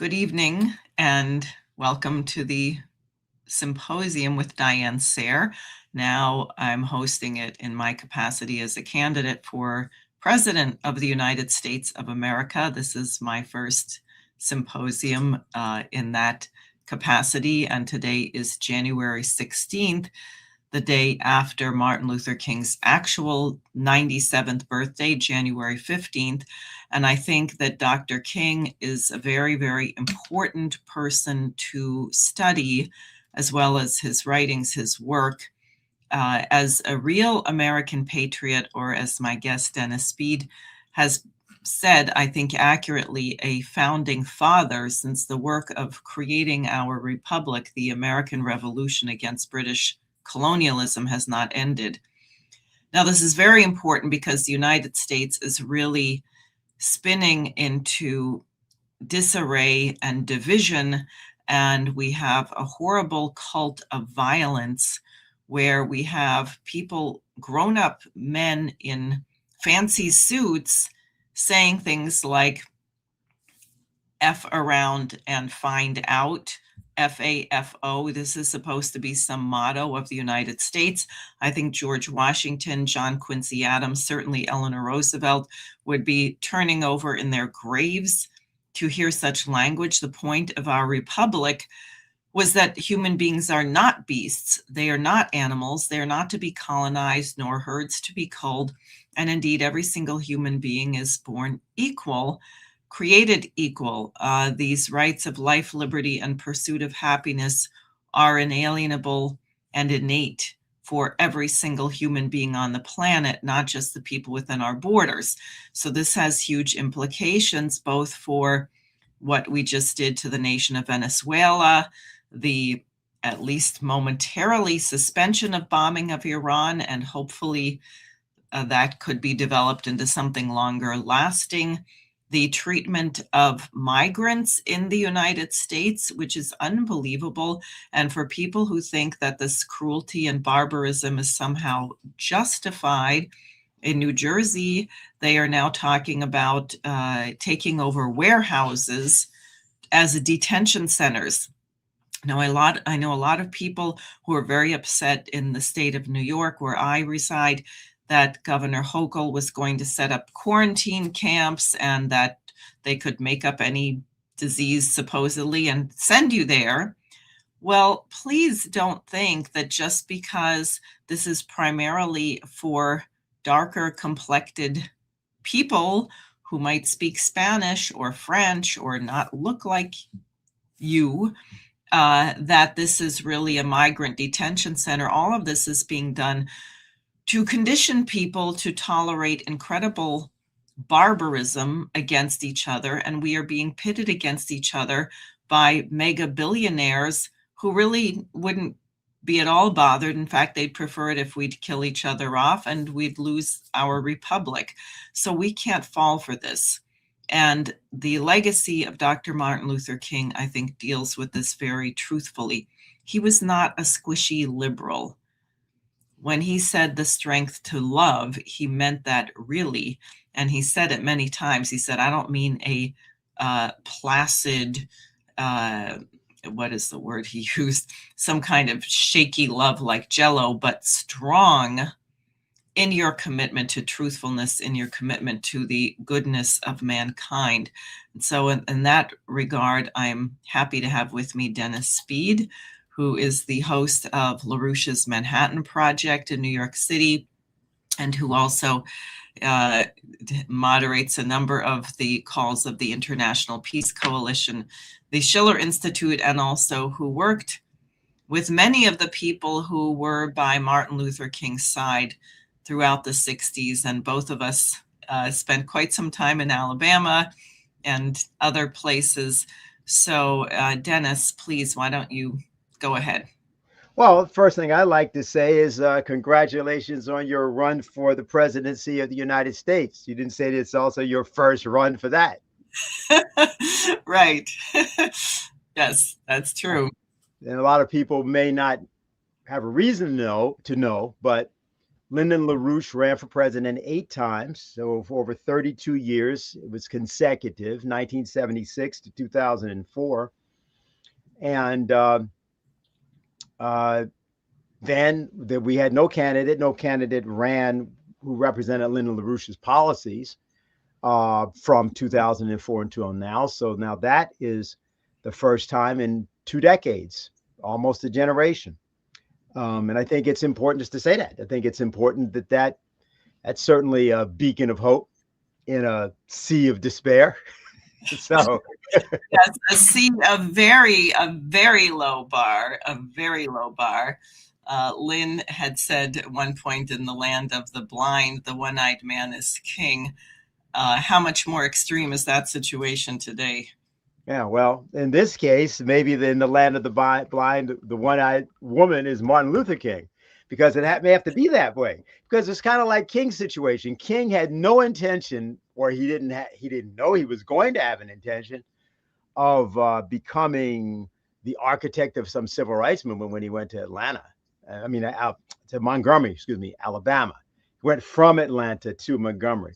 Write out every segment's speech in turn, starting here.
Good evening and welcome to the symposium with Diane Sayre. Now I'm hosting it in my capacity as a candidate for President of the United States of America. This is my first symposium in that capacity, and today is January 16th, the day after Martin Luther King's actual 97th birthday, January 15th. And I think that Dr. King is a very, very important person to study, as well as his writings, his work, as a real American patriot, or as my guest Dennis Speed has said, I think accurately, a founding father, since the work of creating our republic, the American Revolution against British colonialism, has not ended. Now, this is very important because the United States is really spinning into disarray and division, and we have a horrible cult of violence where we have people, grown-up men in fancy suits, saying things like F around and find out, FAFO. This is supposed to be some motto of the United States. I think George Washington, John Quincy Adams, certainly Eleanor Roosevelt would be turning over in their graves to hear such language. The point of our republic was that human beings are not beasts. They are not animals. They are not to be colonized, nor herds to be culled. And indeed, every single human being is born equal, created equal. These rights of life, liberty, and pursuit of happiness are inalienable and innate for every single human being on the planet, not just the people within our borders. So this has huge implications, both for what we just did to the nation of Venezuela, the at least momentarily suspension of bombing of Iran, and hopefully that could be developed into something longer lasting. The treatment of migrants in the United States, which is unbelievable. And for people who think that this cruelty and barbarism is somehow justified, in New Jersey, they are now talking about taking over warehouses as detention centers. Now, I know a lot of people who are very upset in the state of New York, where I reside, that Governor Hochul was going to set up quarantine camps and that they could make up any disease supposedly and send you there. Well, please don't think that just because this is primarily for darker complected people who might speak Spanish or French or not look like you, that this is really a migrant detention center. All of this is being done to condition people to tolerate incredible barbarism against each other. And we are being pitted against each other by mega billionaires who really wouldn't be at all bothered. In fact, they'd prefer it if we'd kill each other off and we'd lose our republic. So we can't fall for this. And the legacy of Dr. Martin Luther King, I think, deals with this very truthfully. He was not a squishy liberal. When he said the strength to love, he meant that really. And he said it many times. He said, I don't mean a placid, what is the word he used? Some kind of shaky love like Jell-O, but strong in your commitment to truthfulness, in your commitment to the goodness of mankind. And so in that regard, I'm happy to have with me Dennis Speed, who is the host of LaRouche's Manhattan Project in New York City, and who also moderates a number of the calls of the International Peace Coalition, the Schiller Institute, and also who worked with many of the people who were by Martin Luther King's side throughout the 60s. And both of us spent quite some time in Alabama and other places. So Dennis, please, why don't you go ahead? Well, first thing I like to say is congratulations on your run for the presidency of the United States. You didn't say it's also your first run for that. Right. Yes, that's true. And a lot of people may not have a reason to know, but Lyndon LaRouche ran for president 8 times, so for over 32 years. It was consecutive, 1976 to 2004. And uh, then we had no candidate. No candidate ran who represented Lyndon LaRouche's policies from 2004 until now. So now that is the first time in 2 decades, almost a generation. And I think it's important just to say that. I think it's important that's certainly a beacon of hope in a sea of despair. So Yes, a very low bar, a very low bar. Lynn had said at one point, in the land of the blind, the one-eyed man is king. How much more extreme is that situation today? yeah, well, in this case, maybe in the land of the blind, the one-eyed woman is Martin Luther King, because may have to be that way. Because it's kind of like King's situation. King had no intention, or he didn't know he was going to have an intention of becoming the architect of some civil rights movement when he went to Atlanta. I mean, to Montgomery, excuse me, Alabama. He went from Atlanta to Montgomery.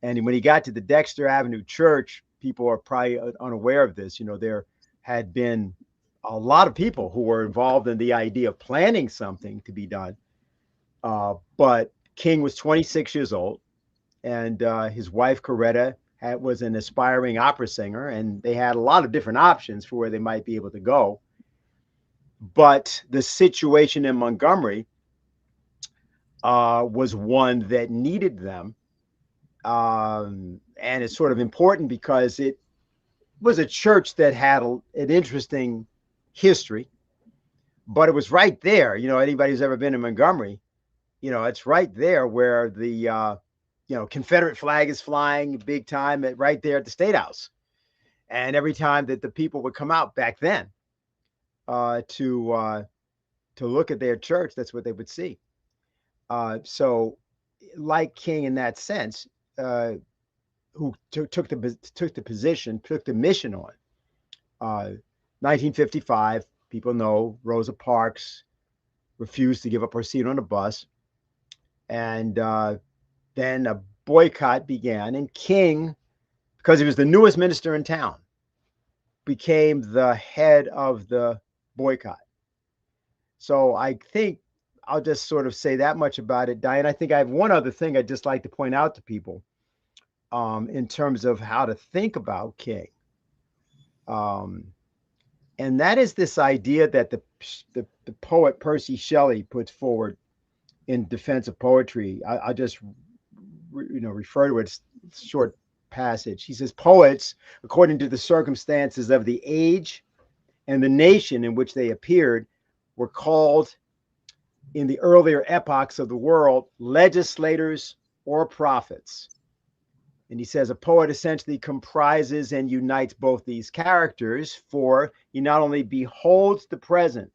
And when he got to the Dexter Avenue Church, people are probably unaware of this. There had been a lot of people who were involved in the idea of planning something to be done. But King was 26 years old, and his wife, Coretta, was an aspiring opera singer, and they had a lot of different options for where they might be able to go. But the situation in Montgomery was one that needed them. And it's sort of important because it was a church that had an interesting history, but it was right there. Anybody who's ever been in Montgomery, it's right there where the Confederate flag is flying big time right there at the State House. And every time that the people would come out back then to look at their church, that's what they would see. So, like King in that sense, who took the position, took the mission on. 1955, people know Rosa Parks refused to give up her seat on the bus, and then a boycott began, and King, because he was the newest minister in town, became the head of the boycott. So I think I'll just sort of say that much about it. Diane, I think I have one other thing I'd just like to point out to people in terms of how to think about King. And that is this idea that the poet Percy Shelley puts forward in defense of poetry. I'll just refer to its short passage. He says, poets, according to the circumstances of the age and the nation in which they appeared, were called in the earlier epochs of the world legislators or prophets. And he says a poet essentially comprises and unites both these characters, for he not only beholds the present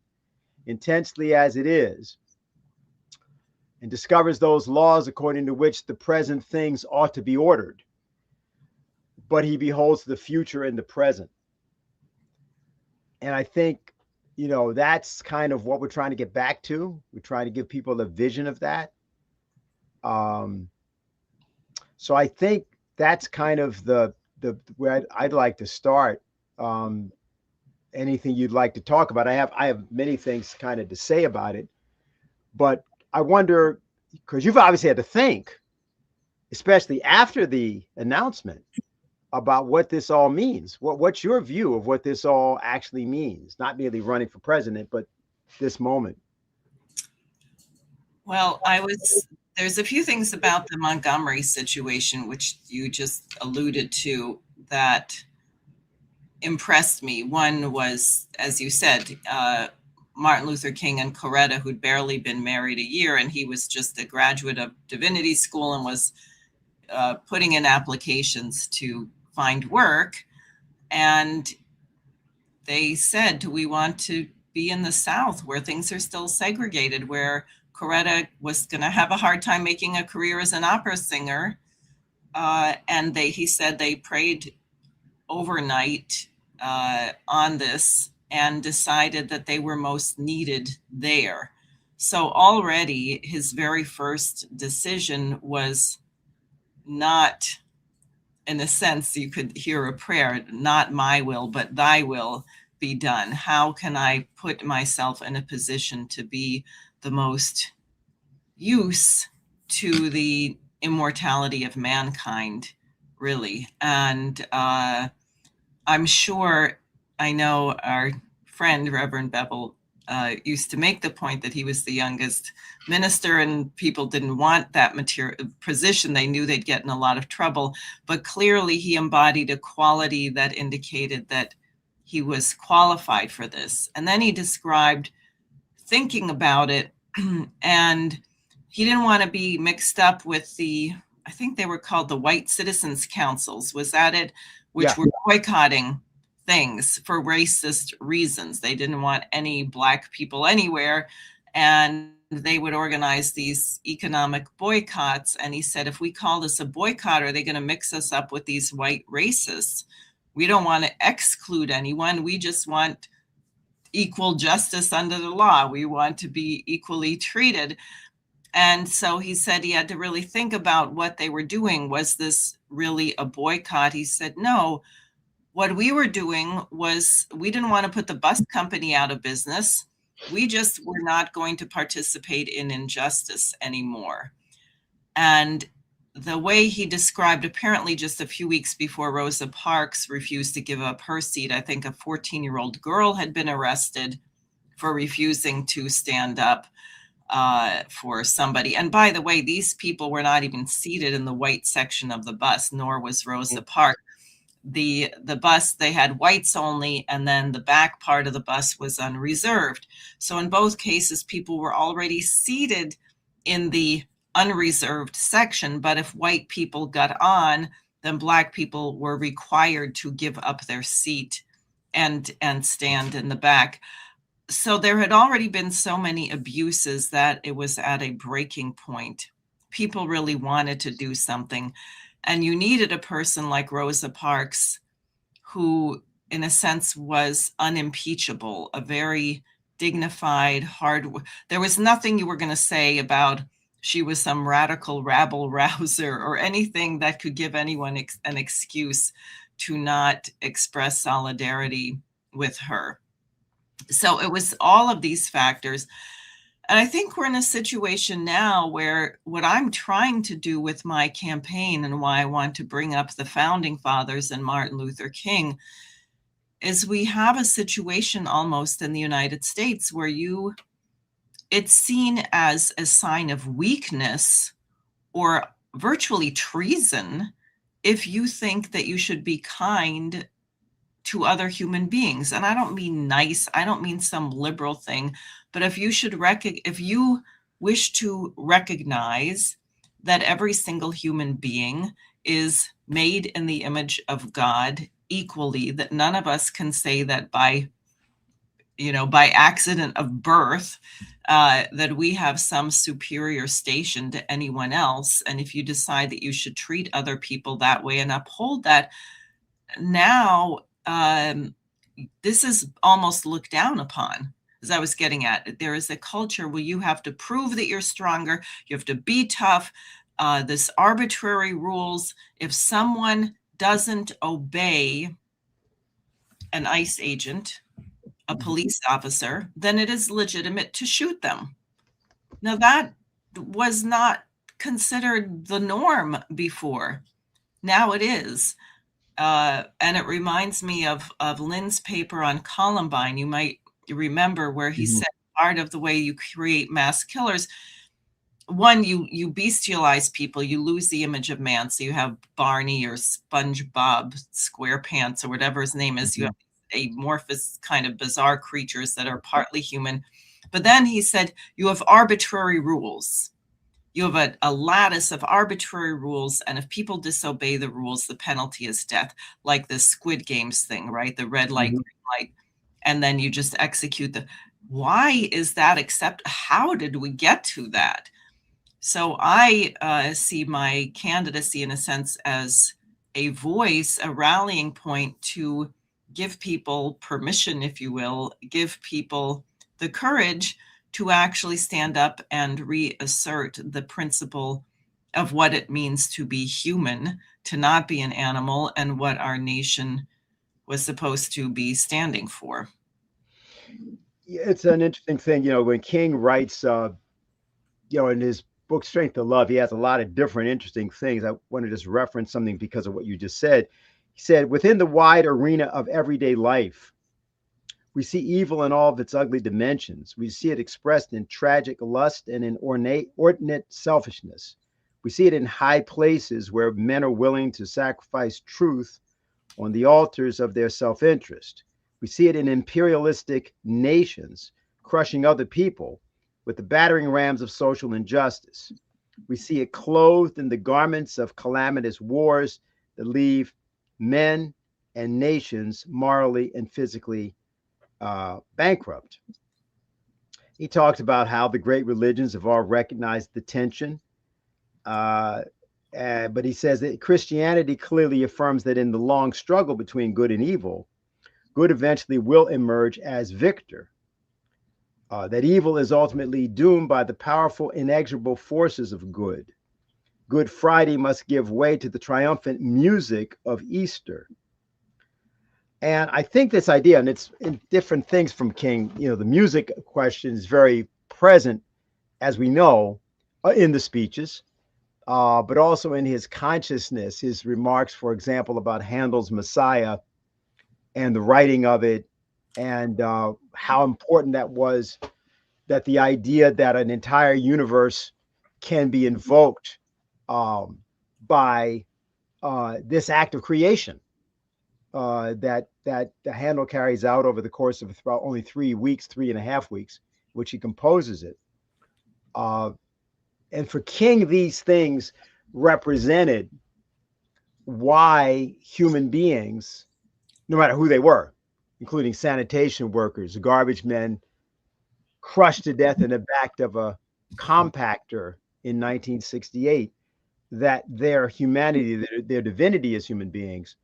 intensely as it is, and discovers those laws according to which the present things ought to be ordered, but he beholds the future in the present. And I think, that's kind of what we're trying to get back to. We're trying to give people a vision of that. So I think that's kind of the where I'd like to start. Anything you'd like to talk about? I have many things kind of to say about it, but I wonder, because you've obviously had to think, especially after the announcement, about what this all means. What's your view of what this all actually means? Not merely running for president, but this moment. Well, there's a few things about the Montgomery situation, which you just alluded to, that impressed me. One was, as you said, Martin Luther King and Coretta, who'd barely been married a year, and he was just a graduate of divinity school and was putting in applications to find work. And they said, do we want to be in the South where things are still segregated, where Coretta was going to have a hard time making a career as an opera singer? And he said they prayed overnight on this and decided that they were most needed there. So already his very first decision was not, in a sense, you could hear a prayer, not my will, but thy will be done. How can I put myself in a position to be the most use to the immortality of mankind, really? And I'm sure, I know our friend, Reverend Bevel, used to make the point that he was the youngest minister and people didn't want that position. They knew they'd get in a lot of trouble, but clearly he embodied a quality that indicated that he was qualified for this. And then he described thinking about it, and he didn't want to be mixed up with I think they were called the White Citizens Councils. Was that it? Which Yeah. were boycotting things for racist reasons. They didn't want any Black people anywhere, and they would organize these economic boycotts. And he said, if we call this a boycott, are they going to mix us up with these white racists? We don't want to exclude anyone. We just want equal justice under the law. We want to be equally treated. And so he said he had to really think about what they were doing. Was this really a boycott? He said, no, what we were doing was we didn't want to put the bus company out of business. We just were not going to participate in injustice anymore. And the way he described, apparently just a few weeks before Rosa Parks refused to give up her seat, I think a 14-year-old girl had been arrested for refusing to stand up for somebody. And by the way, these people were not even seated in the white section of the bus, nor was Rosa Parks. The bus, they had whites only, and then the back part of the bus was unreserved. So in both cases, people were already seated in the unreserved section, but if white people got on, then Black people were required to give up their seat and stand in the back. So there had already been so many abuses that it was at a breaking point. People really wanted to do something. And you needed a person like Rosa Parks, who, in a sense, was unimpeachable, a very dignified, there was nothing you were going to say about she was some radical rabble rouser or anything that could give anyone an excuse to not express solidarity with her. So it was all of these factors. And I think we're in a situation now where what I'm trying to do with my campaign and why I want to bring up the founding fathers and Martin Luther King is we have a situation almost in the United States where it's seen as a sign of weakness or virtually treason if you think that you should be kind to other human beings. And I don't mean nice, I don't mean some liberal thing, but if you wish to recognize that every single human being is made in the image of God equally, that none of us can say that by accident of birth, that we have some superior station to anyone else. And if you decide that you should treat other people that way and uphold that, now this is almost looked down upon. As I was getting at, there is a culture where you have to prove that you're stronger, you have to be tough, this arbitrary rules. If someone doesn't obey an ICE agent, a police officer, then it is legitimate to shoot them. Now, that was not considered the norm before. Now it is. And it reminds me of Lynn's paper on Columbine. You might remember where he said part of the way you create mass killers, one, you bestialize people, you lose the image of man. So you have Barney or SpongeBob SquarePants or whatever his name is. You have amorphous kind of bizarre creatures that are partly human. But then he said you have arbitrary rules. You have a lattice of arbitrary rules, and if people disobey the rules, the penalty is death, like the Squid Games thing, right? The red light, green light, and then you just execute why is that how did we get to that? So I see my candidacy in a sense as a voice, a rallying point to give people permission, if you will, give people the courage to actually stand up and reassert the principle of what it means to be human, to not be an animal, and what our nation was supposed to be standing for. It's an interesting thing, when King writes, in his book Strength of Love, he has a lot of different interesting things. I want to just reference something because of what you just said. He said, within the wide arena of everyday life, we see evil in all of its ugly dimensions. We see it expressed in tragic lust and in ordinate selfishness. We see it in high places where men are willing to sacrifice truth on the altars of their self-interest. We see it in imperialistic nations crushing other people with the battering rams of social injustice. We see it clothed in the garments of calamitous wars that leave men and nations morally and physically bankrupt. He talks about how the great religions have all recognized the tension, but he says that Christianity clearly affirms that in the long struggle between good and evil, good eventually will emerge as victor. That evil is ultimately doomed by the powerful, inexorable forces of good. Good Friday must give way to the triumphant music of Easter. And I think this idea, and it's in different things from King, the music question is very present, as we know, in the speeches, but also in his consciousness, his remarks, for example, about Handel's Messiah and the writing of it, and how important that was, that the idea that an entire universe can be invoked by this act of creation. That the Handel carries out over the course of about only 3 weeks, 3.5 weeks, which he composes it. And for King, these things represented why human beings, no matter who they were, including sanitation workers, garbage men, crushed to death in the back of a compactor in 1968, that their humanity, their divinity as human beings,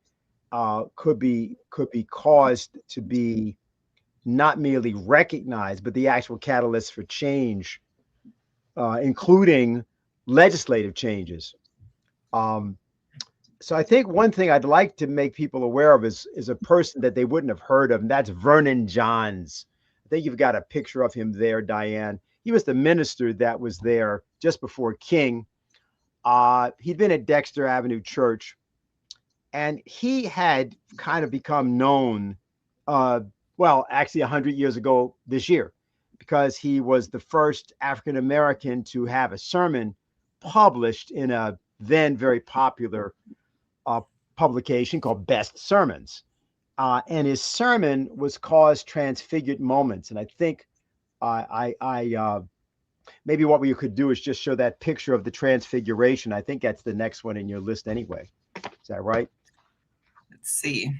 could be caused to be not merely recognized, but the actual catalyst for change, including legislative changes. So I think one thing I'd like to make people aware of is a person that they wouldn't have heard of, and that's Vernon Johns. I think you've got a picture of him there, Diane. He was the minister that was there just before King. He'd been at Dexter Avenue Church, and he had kind of become known, actually 100 years ago this year, because he was the first African American to have a sermon published in a then very popular publication called Best Sermons. And his sermon was called Transfigured Moments. And I think maybe what we could do is just show that picture of the Transfiguration. I think that's the next one in your list anyway. Is that right? Let's see.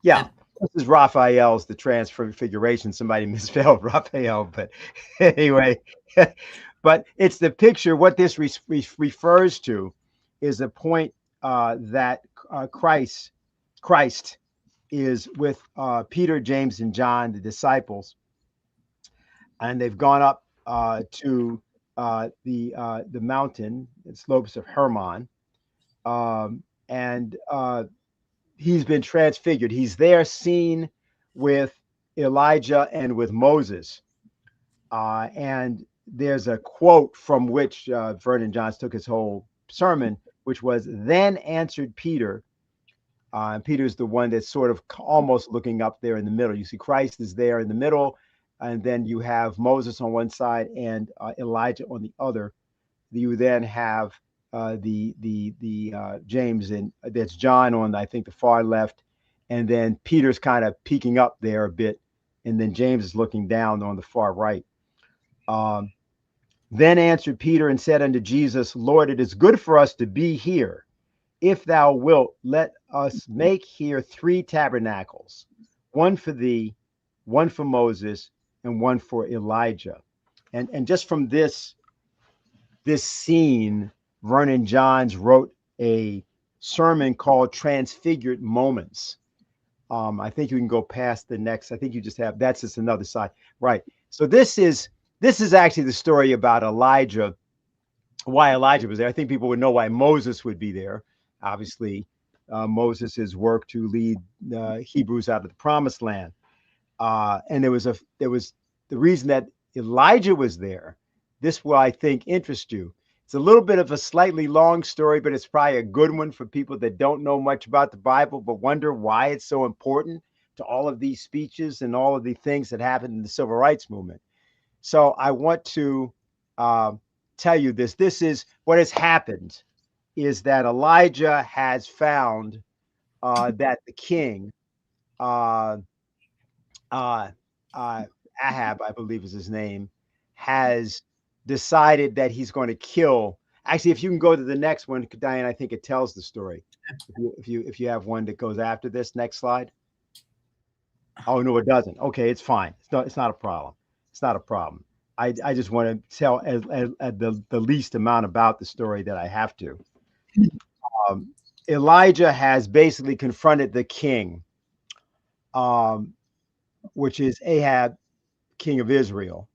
Yeah, this is Raphael's The Transfiguration. Somebody misspelled Raphael, but anyway. But it's the picture. What this refers to is a point that Christ is with Peter, James, and John, the disciples, and they've gone up to the mountain, the slopes of Hermon, and he's been transfigured. He's there seen with Elijah and with Moses, and there's a quote from which Vernon Johns took his whole sermon, which was, "Then answered Peter." And Peter's the one that's sort of almost looking up there in the middle. You see Christ is there in the middle, and then you have Moses on one side and Elijah on the other. You then have the James, and that's John on, I think, the far left, and then Peter's kind of peeking up there a bit, and then James is looking down on the far right. Then answered Peter and said unto Jesus, Lord, it is good for us to be here. If thou wilt, let us make here 3 tabernacles, one for thee, one for Moses, and one for Elijah. And just from this scene, Vernon Johns wrote a sermon called Transfigured Moments. I think you can go past the next. I think you just have that's just another side. Right. So this is actually the story about Elijah, why Elijah was there. I think people would know why Moses would be there. Obviously, Moses' work to lead Hebrews out of the promised land. And there was the reason that Elijah was there. This will, I think, interest you. It's a little bit of a slightly long story, but it's probably a good one for people that don't know much about the Bible, but wonder why it's so important to all of these speeches and all of the things that happened in the civil rights movement. So I want to uh, tell you this. This is what has happened is that Elijah has found that the king, uh, uh, uh, Ahab, I believe is his name, has decided that he's going to kill. Actually, if you can go to the next one, Diane, I think it tells the story. If you have one that goes after this, next slide. Oh no, it doesn't. Okay, it's fine. It's not a problem. It's not a problem. I just want to tell as the least amount about the story that I have to. Um, Elijah has basically confronted the king, um, which is Ahab, king of Israel.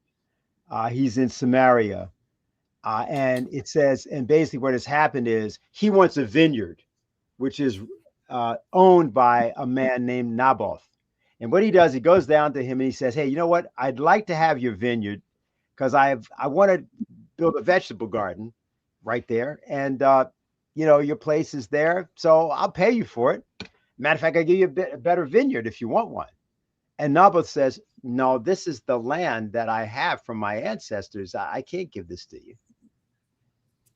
He's in Samaria. And it says, and basically what has happened is he wants a vineyard, which is owned by a man named Naboth. And what he does, he goes down to him and he says, "Hey, you know what? I'd like to have your vineyard because I want to build a vegetable garden right there, and your place is there, so I'll pay you for it. Matter of fact, I give you a better vineyard if you want one." And Naboth says, "No, this is the land that I have from my ancestors. I can't give this to you."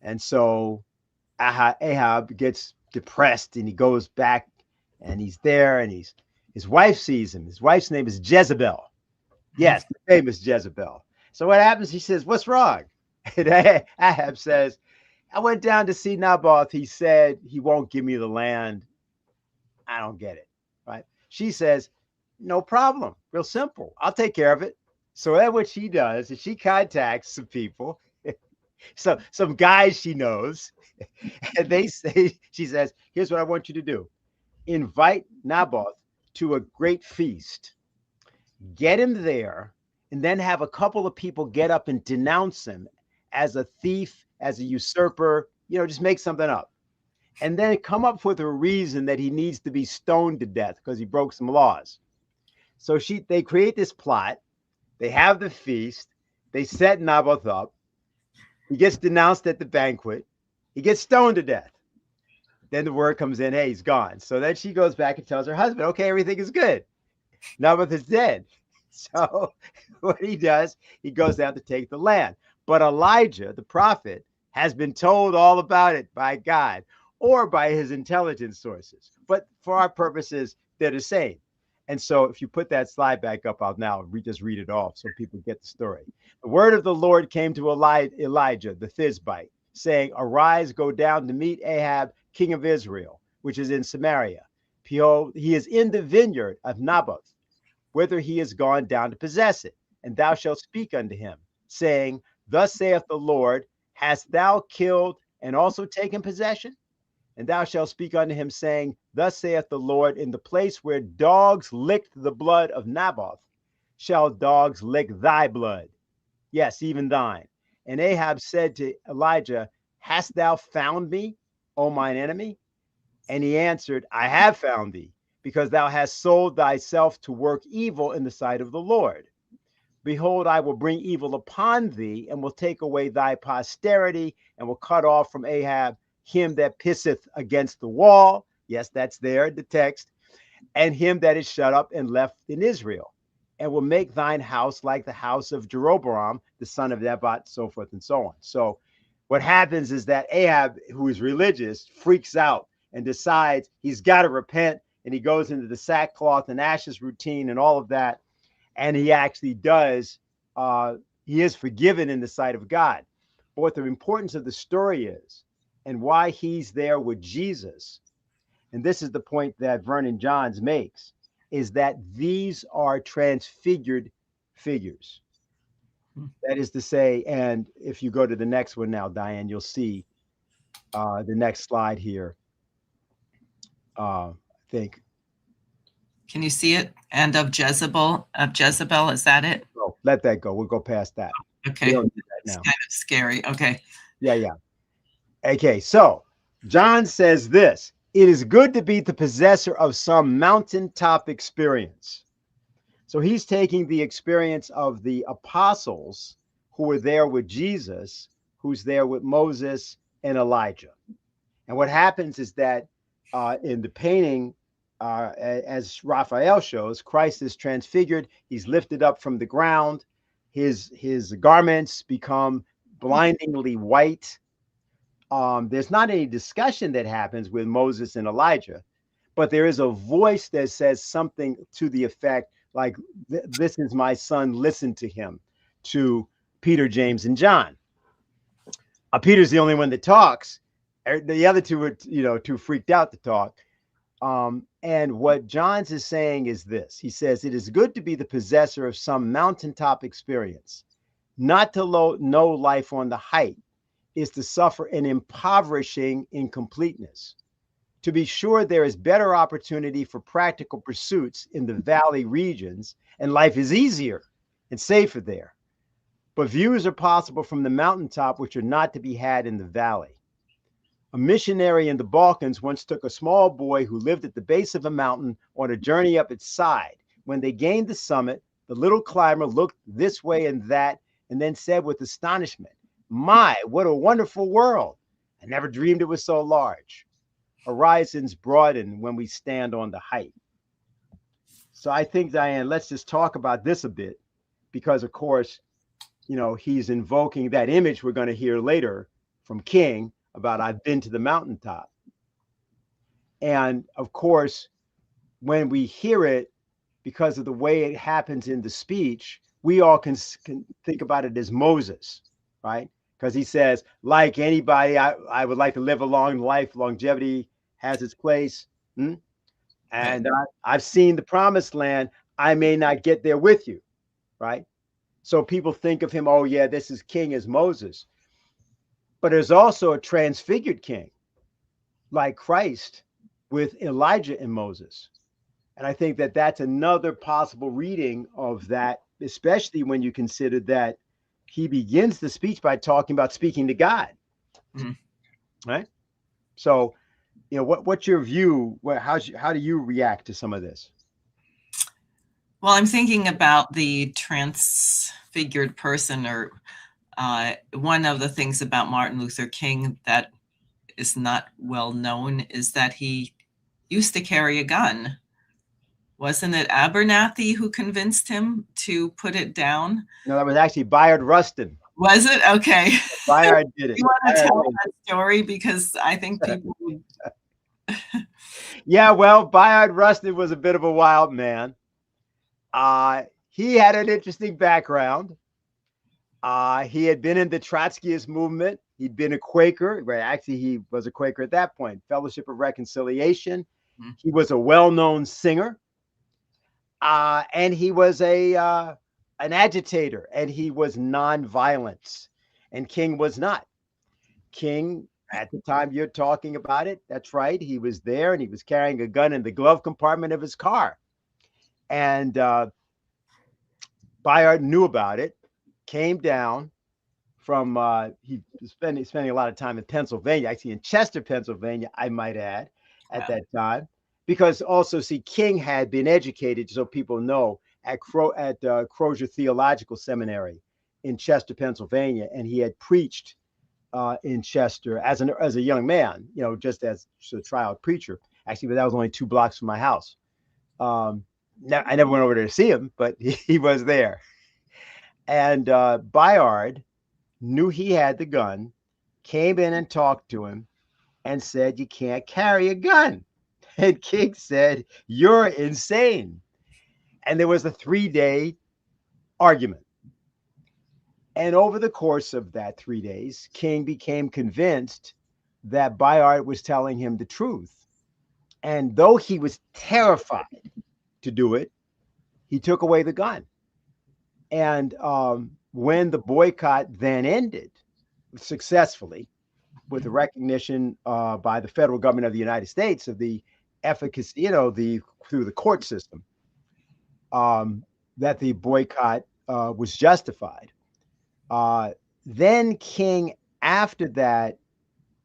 And so Ahab gets depressed and he goes back and he's there and his wife sees him. His wife's name is Jezebel. Yes, the famous Jezebel. So what happens? He says, "What's wrong?" And Ahab says, "I went down to see Naboth. He said he won't give me the land. I don't get it." Right? She says, "No problem. Real simple. I'll take care of it." So that's what she does is she contacts some people, some guys she knows, and she says, "Here's what I want you to do. Invite Naboth to a great feast. Get him there, and then have a couple of people get up and denounce him as a thief, as a usurper, just make something up. And then come up with a reason that he needs to be stoned to death because he broke some laws." So they create this plot. They have the feast. They set Naboth up. He gets denounced at the banquet. He gets stoned to death. Then the word comes in, "Hey, he's gone." So then she goes back and tells her husband, "Okay, everything is good. Naboth is dead." So what he does, he goes down to take the land. But Elijah, the prophet, has been told all about it by God or by his intelligence sources. But for our purposes, they're the same. And so if you put that slide back up, I'll now just read it off so people get the story. "The word of the Lord came to Elijah, the Thisbite, saying, 'Arise, go down to meet Ahab, king of Israel, which is in Samaria. Behold, he is in the vineyard of Naboth, whither he is gone down to possess it. And thou shalt speak unto him, saying, Thus saith the Lord, hast thou killed and also taken possession? And thou shalt speak unto him, saying, Thus saith the Lord, in the place where dogs licked the blood of Naboth, shall dogs lick thy blood, yes, even thine.' And Ahab said to Elijah, Hast thou found me, O mine enemy? And he answered, I have found thee, because thou hast sold thyself to work evil in the sight of the Lord. Behold, I will bring evil upon thee, and will take away thy posterity, and will cut off from Ahab him that pisseth against the wall. Yes, that's there in the text. And him that is shut up and left in Israel, and will make thine house like the house of Jeroboam, the son of Nebat, so forth and so on. So what happens is that Ahab, who is religious, freaks out and decides he's got to repent, and he goes into the sackcloth and ashes routine and all of that. And he actually does. He is forgiven in the sight of God. But what the importance of the story is, and why he's there with Jesus, and this is the point that Vernon Johns makes, is that these are transfigured figures. That is to say, and if you go to the next one now, Diane, you'll see the next slide here. I think Can you see it? And of Jezebel, is that it? Oh, let that go. We'll go past that. We Okay. don't need that It's now. kind of scary. Okay. Yeah, yeah. Okay, so John says this: it is good to be the possessor of some mountaintop experience. So he's taking the experience of the apostles who were there with Jesus, who's there with Moses and Elijah. And what happens is that in the painting, as Raphael shows, Christ is transfigured. He's lifted up from the ground. His garments become blindingly white. There's not any discussion that happens with Moses and Elijah, but there is a voice that says something to the effect like, "This is my son, listen to him," to Peter, James, and John. Peter's the only one that talks. The other two were, too freaked out to talk. And what Johns is saying is this: he says, it is good to be the possessor of some mountaintop experience. Not to know life on the height is to suffer an impoverishing incompleteness. To be sure, there is better opportunity for practical pursuits in the valley regions, and life is easier and safer there. But views are possible from the mountaintop which are not to be had in the valley. A missionary in the Balkans once took a small boy who lived at the base of a mountain on a journey up its side. When they gained the summit, the little climber looked this way and that, and then said with astonishment, "My, what a wonderful world! I never dreamed it was so large. Horizons broaden when we stand on the height." So I think, Diane, let's just talk about this a bit, because of course, he's invoking that image we're going to hear later from King about, "I've been to the mountaintop." And of course, when we hear it, because of the way it happens in the speech, we all can think about it as Moses, right? Because he says, like anybody, I would like to live a long life. Longevity has its place. And I've seen the promised land. I may not get there with you, right? So people think of him, oh, yeah, this is king as Moses. But there's also a transfigured king like Christ with Elijah and Moses. And I think that that's another possible reading of that, especially when you consider that he begins the speech by talking about speaking to God. Right? So, what's your view? How do you react to some of this? Well, I'm thinking about the transfigured person, or one of the things about Martin Luther King that is not well known is that he used to carry a gun. Wasn't it Abernathy who convinced him to put it down? No, that was actually Bayard Rustin. Was it? Okay. Bayard did it. You want to tell that story? Because I think people would... Yeah, well, Bayard Rustin was a bit of a wild man. He had an interesting background. He had been in the Trotskyist movement. He'd been a Quaker. Right? Actually, he was a Quaker at that point. Fellowship of Reconciliation. He was a well-known singer. And he was an agitator, and he was nonviolent. And King was not. King, at the time you're talking about it, that's right. He was there, and he was carrying a gun in the glove compartment of his car. And Bayard knew about it, came down from, he was spending a lot of time in Pennsylvania, actually in Chester, Pennsylvania, I might add, at that time. Because also, see, King had been educated, so people know, at Crozier Theological Seminary in Chester, Pennsylvania, and he had preached in Chester as a young man, just as a trial preacher. Actually, but that was only 2 blocks from my house. I never went over there to see him, but he was there. And Bayard knew he had the gun, came in and talked to him, and said, "You can't carry a gun." And King said, "You're insane." And there was a 3-day argument. And over the course of that 3 days, King became convinced that Bayard was telling him the truth. And though he was terrified to do it, he took away the gun. And when the boycott then ended successfully, with the recognition by the federal government of the United States of the efficacy, through the court system, that the boycott was justified. Uh, then King, after that,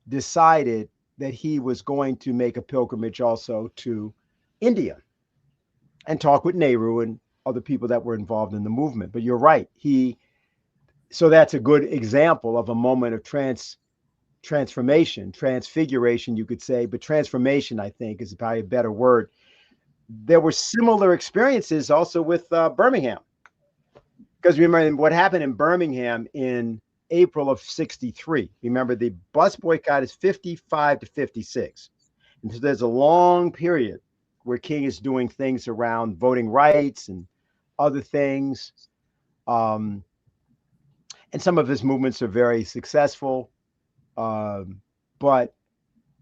decided that he was going to make a pilgrimage also to India and talk with Nehru and other people that were involved in the movement. But you're right. So that's a good example of a moment of transformation, transfiguration, you could say, but transformation, I think, is probably a better word. There were similar experiences also with Birmingham, because remember what happened in Birmingham in April of 63. Remember, the bus boycott is 55 to 56. And so there's a long period where King is doing things around voting rights and other things. And some of his movements are very successful. But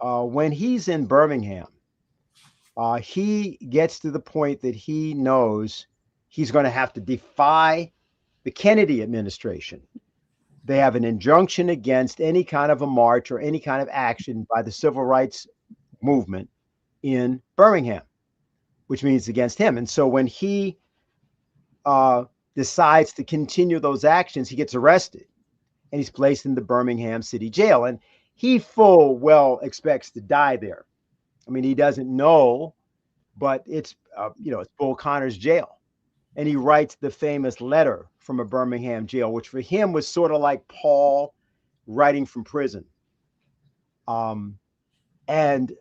when he's in Birmingham, he gets to the point that he knows he's going to have to defy the Kennedy administration. They have an injunction against any kind of a march or any kind of action by the civil rights movement in Birmingham, which means against him. And so when he decides to continue those actions, he gets arrested and he's placed in the Birmingham City Jail. And he full well expects to die there. I mean, he doesn't know, but it's Bull Connor's jail. And he writes the famous letter from a Birmingham jail, which for him was sort of like Paul writing from prison. And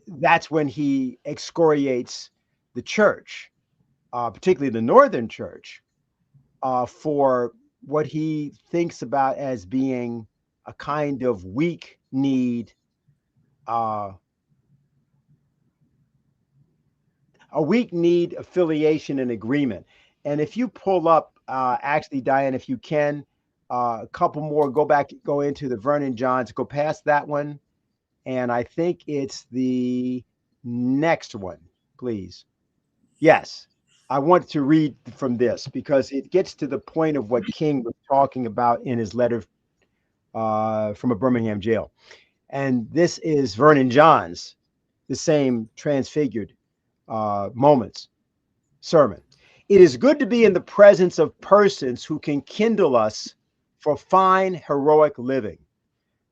that's when he excoriates the church, particularly the Northern Church, for what he thinks about as being a kind of weak need, affiliation and agreement. And if you pull up, actually, Diane, if you can, a couple more, go into the Vernon Johns, go past that one. And I think it's the next one, please. Yes. I want to read from this because it gets to the point of what King was talking about in his letter from a Birmingham jail. And this is Vernon Johns, the same transfigured moments sermon. It is good to be in the presence of persons who can kindle us for fine, heroic living.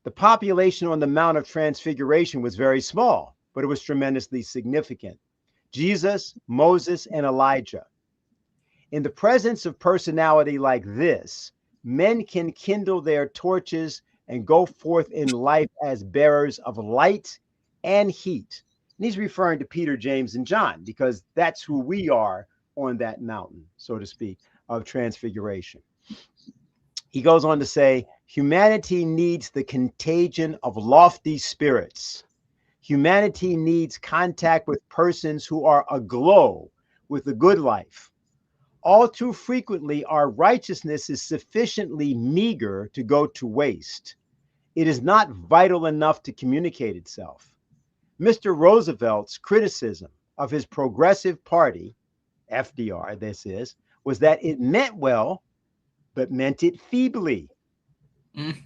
The population on the Mount of Transfiguration was very small, but it was tremendously significant. Jesus, Moses, and Elijah. In the presence of personality like this, men can kindle their torches and go forth in life as bearers of light and heat. And he's referring to Peter, James, and John, because that's who we are on that mountain, so to speak, of transfiguration. He goes on to say, humanity needs the contagion of lofty spirits. Humanity needs contact with persons who are aglow with the good life. All too frequently, our righteousness is sufficiently meager to go to waste. It is not vital enough to communicate itself. Mr. Roosevelt's criticism of his progressive party, FDR, this is, was that it meant well, but meant it feebly. Mm.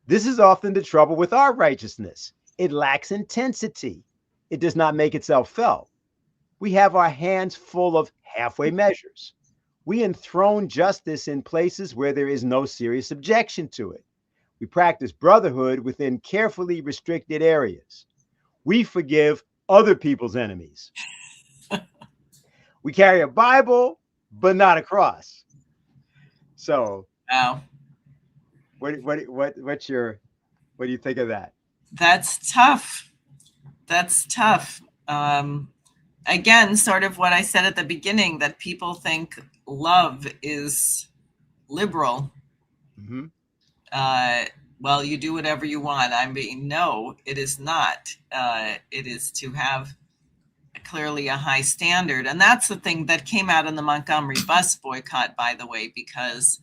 This is often the trouble with our righteousness. It lacks intensity. It does not make itself felt. We have our hands full of halfway measures. We enthrone justice in places where there is no serious objection to it. We practice brotherhood within carefully restricted areas. We forgive other people's enemies. We carry a Bible, but not a cross. So, wow. What do you think of that? That's tough. That's tough. Again, sort of what I said at the beginning, that people think love is liberal. Mm-hmm. Well, you do whatever you want. I mean, no, it is not. It is to have clearly a high standard. And that's the thing that came out in the Montgomery bus boycott, by the way, because,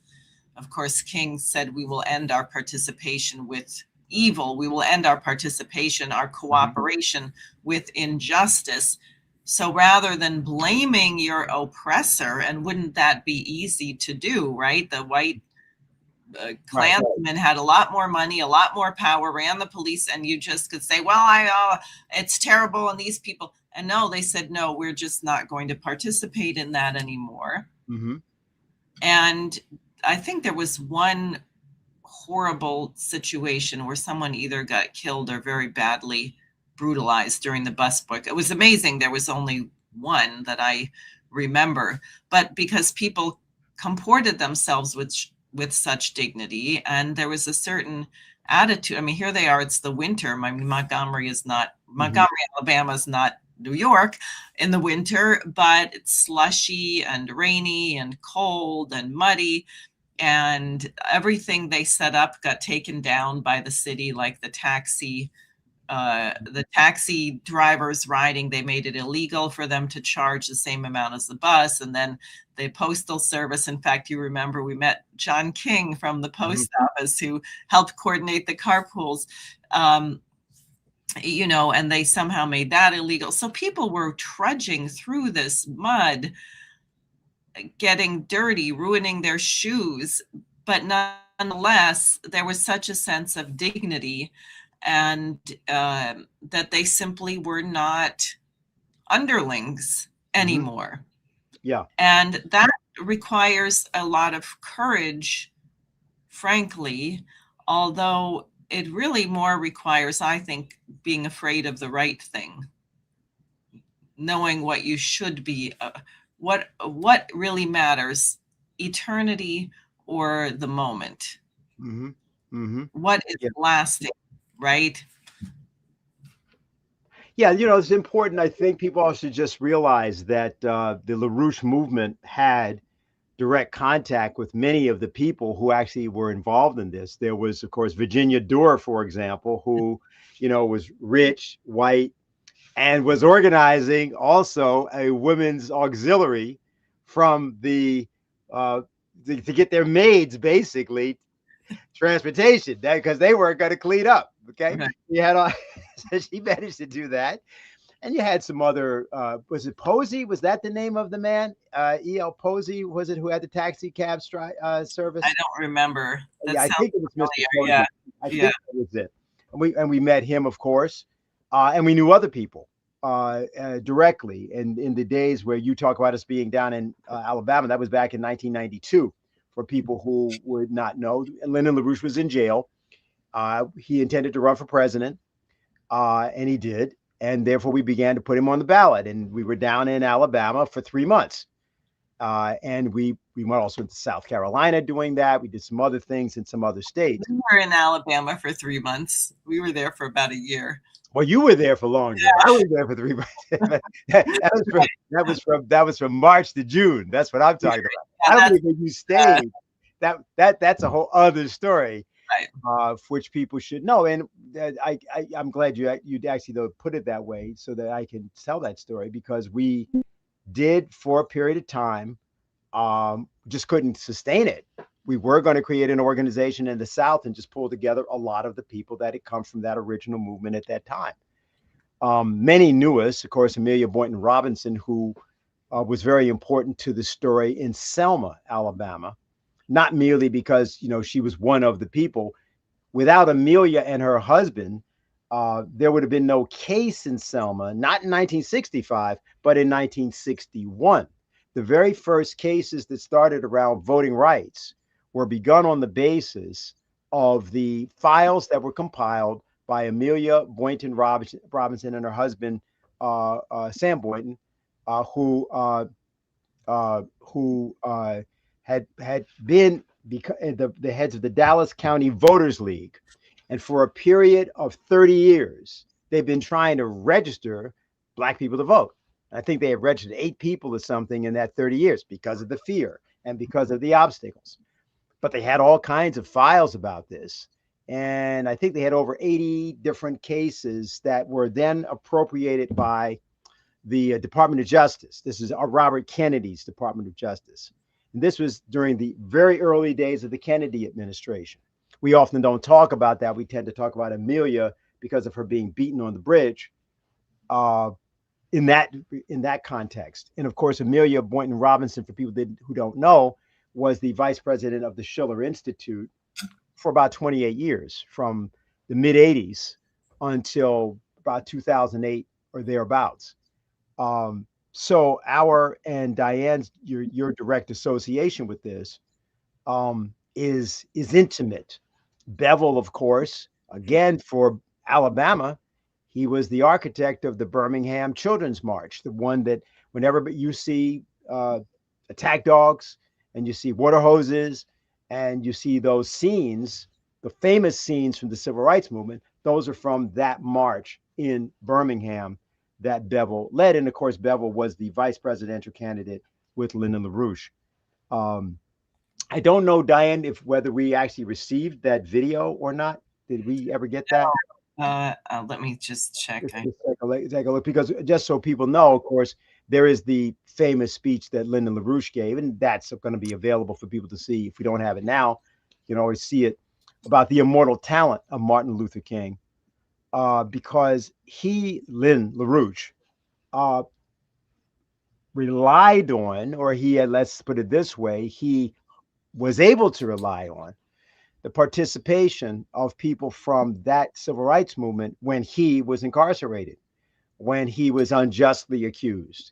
of course, King said we will end our participation with evil. We will end our participation, our cooperation with injustice. So rather than blaming your oppressor, and wouldn't that be easy to do, right? The white Right. Klansmen had a lot more money, a lot more power, ran the police, and you just could say, well, it's terrible, and these people, and no, they said, no, we're just not going to participate in that anymore. Mm-hmm. And I think there was one horrible situation where someone either got killed or very badly brutalized during the bus boycott. It was amazing. There was only one that I remember, but because people comported themselves with such dignity, and there was a certain attitude. I mean, here they are, it's the winter. Montgomery, Alabama is not New York in the winter, but it's slushy and rainy and cold and muddy, and everything they set up got taken down by the city, like the taxi drivers riding, they made it illegal for them to charge the same amount as the bus. And then the postal service, in fact, you remember we met John King from the post office who helped coordinate the carpools, and they somehow made that illegal. So people were trudging through this mud, getting dirty, ruining their shoes, but nonetheless, there was such a sense of dignity, and that they simply were not underlings anymore. Yeah. And that requires a lot of courage, frankly, although it really more requires, I think, being afraid of the right thing, knowing what you should be, what really matters, eternity or the moment. Mm-hmm. Mm-hmm. What is lasting, right? Yeah, it's important. I think people also just realize that the LaRouche movement had direct contact with many of the people who actually were involved in this. There was, of course, Virginia Dore, for example, who, was rich, white, and was organizing also a women's auxiliary from to get their maids basically transportation, because they weren't going to clean up. Okay, Right. you had all, so she managed to do that. And you had some other, was it Posey? Was that the name of the man? E.L. Posey, was it, who had the taxi cab service? I don't remember. That Yeah, I sounds think it was Mr. Posey. familiar. I think Yeah. that was it. And we met him, of course, and we knew other people directly. And in the days where you talk about us being down in Alabama, that was back in 1992. For people who would not know, Lyndon LaRouche was in jail. He intended to run for president, and he did. And therefore, we began to put him on the ballot. And we were down in Alabama for 3 months. And we went also into South Carolina doing that. We did some other things in some other states. We were in Alabama for 3 months. We were there for about a year. Well, you were there for longer. Yeah. I was there for 3 months. that was from March to June. That's what I'm talking about. I don't think you stayed. That's a whole other story. Right. Which people should know. And I'm glad you actually put it that way so that I can tell that story, because we did, for a period of time, just couldn't sustain it. We were going to create an organization in the South and just pull together a lot of the people that had come from that original movement at that time. Many knew us, of course, Amelia Boynton Robinson, who was very important to the story in Selma, Alabama. Not merely because, she was one of the people. Without Amelia and her husband, there would have been no case in Selma, not in 1965, but in 1961. The very first cases that started around voting rights were begun on the basis of the files that were compiled by Amelia Boynton Robinson and her husband, Sam Boynton, who had been the heads of the Dallas County Voters League. And for a period of 30 years, they've been trying to register Black people to vote. I think they have registered 8 people or something in that 30 years because of the fear and because of the obstacles. But they had all kinds of files about this. And I think they had over 80 different cases that were then appropriated by the Department of Justice. This is Robert Kennedy's Department of Justice. And this was during the very early days of the Kennedy administration. We often don't talk about that. We tend to talk about Amelia because of her being beaten on the bridge in that context. And of course, Amelia Boynton Robinson, for people who don't know, was the vice president of the Schiller Institute, for about 28 years, from the mid 80s until about 2008 or thereabouts. So our and Diane's your direct association with this is intimate. Bevel, of course, again for Alabama, he was the architect of the Birmingham Children's March, the one that whenever you see attack dogs and you see water hoses and you see those scenes, the famous scenes from the Civil Rights Movement, those are from that march in Birmingham that Bevel led. And of course, Bevel was the vice presidential candidate with Lyndon LaRouche. Um, I don't know, Diane, if whether we actually received that video or not. Did we ever get that? Let me just check. Just take a look, because just so people know, of course, there is the famous speech that Lyndon LaRouche gave, and that's going to be available for people to see. If we don't have it now, you can always see it, about the immortal talent of Martin Luther King, because Lyndon LaRouche, relied on, or he had, let's put it this way, he was able to rely on the participation of people from that civil rights movement when he was incarcerated, when he was unjustly accused,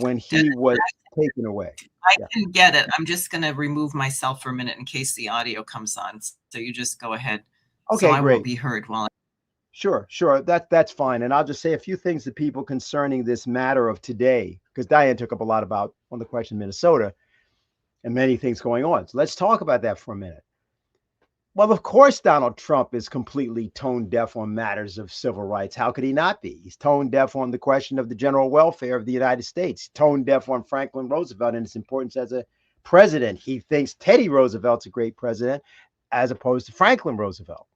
when he was taken away. I can get it. I'm just going to remove myself for a minute in case the audio comes on. So you just go ahead. Okay, so I great. will be heard while Sure. That's fine. And I'll just say a few things to people concerning this matter of today, because Diane took up a lot about on the question of Minnesota and many things going on. So let's talk about that for a minute. Well, of course, Donald Trump is completely tone deaf on matters of civil rights. How could he not be? He's tone deaf on the question of the general welfare of the United States, tone deaf on Franklin Roosevelt and its importance as a president. He thinks Teddy Roosevelt's a great president as opposed to Franklin Roosevelt.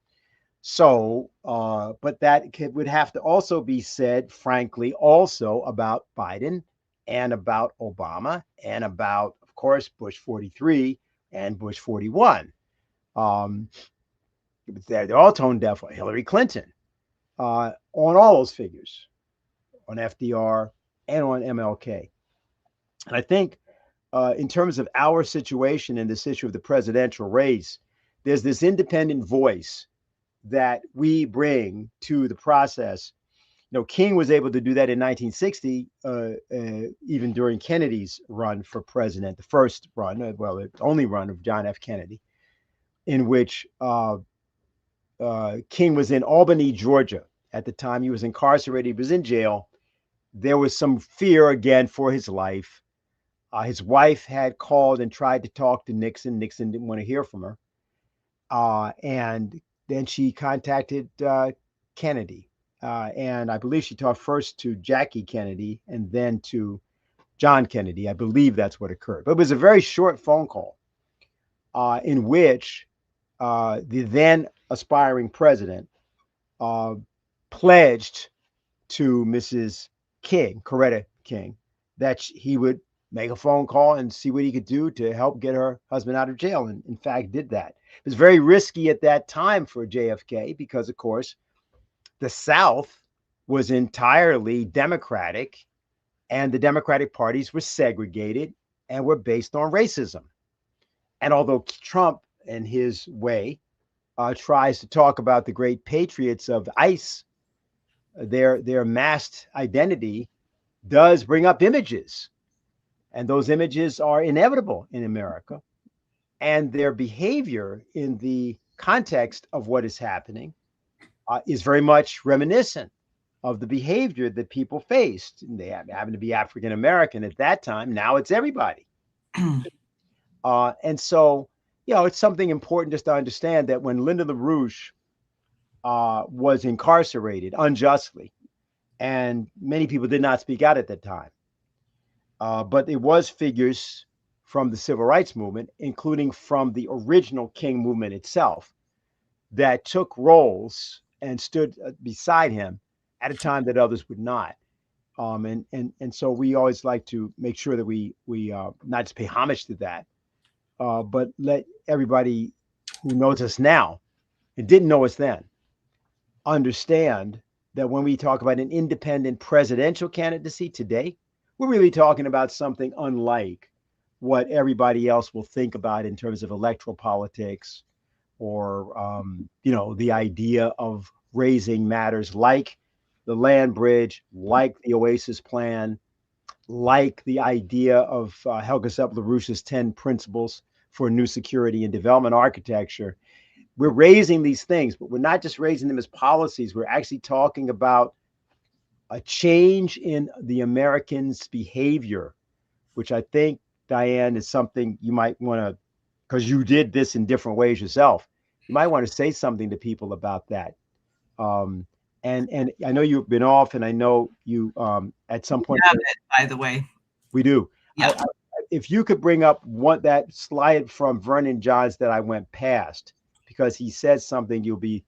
So, but that would have to also be said, frankly, also about Biden and about Obama and about, of course, Bush 43 and Bush 41. They're all tone deaf on Hillary Clinton, on all those figures, on FDR and on MLK. And I think in terms of our situation in this issue of the presidential race, there's this independent voice that we bring to the process. You know, King was able to do that in 1960, even during Kennedy's run for president, the first run, the only run of John F. Kennedy, in which King was in Albany, Georgia. At the time, he was incarcerated. He was in jail. There was some fear again for his life. His wife had called and tried to talk to Nixon. Nixon didn't want to hear from her. And then she contacted Kennedy. And I believe she talked first to Jackie Kennedy and then to John Kennedy. I believe that's what occurred. But it was a very short phone call in which the then aspiring president pledged to Mrs. King, Coretta King, that he would make a phone call and see what he could do to help get her husband out of jail. And in fact, did that. It was very risky at that time for JFK because, of course, the South was entirely Democratic and the Democratic parties were segregated and were based on racism. And although Trump, in his way, tries to talk about the great patriots of ICE, their masked identity does bring up images. And those images are inevitable in America. And their behavior in the context of what is happening is very much reminiscent of the behavior that people faced. And they happen to be African American at that time. Now it's everybody. And so, you know, it's something important just to understand that when Lyndon LaRouche was incarcerated unjustly, and many people did not speak out at that time, but it was figures from the civil rights movement, including from the original King movement itself, that took roles and stood beside him at a time that others would not. And so we always like to make sure that we not just pay homage to that, but let everybody who knows us now and didn't know us then understand that when we talk about an independent presidential candidacy today, we're really talking about something unlike what everybody else will think about in terms of electoral politics or the idea of raising matters like the land bridge, like the Oasis Plan, like the idea of Helga Sepp LaRouche's 10 principles for new security and development architecture. We're raising these things, but we're not just raising them as policies. We're actually talking about a change in the Americans' behavior, which I think, Diane, is something you might want to, because you did this in different ways yourself. You might want to say something to people about that. Um, and I know you've been off, and I know you at some point. Have it, by the way. We do. Yeah. If you could bring up that slide from Vernon Johns that I went past, because he said something, you'll be,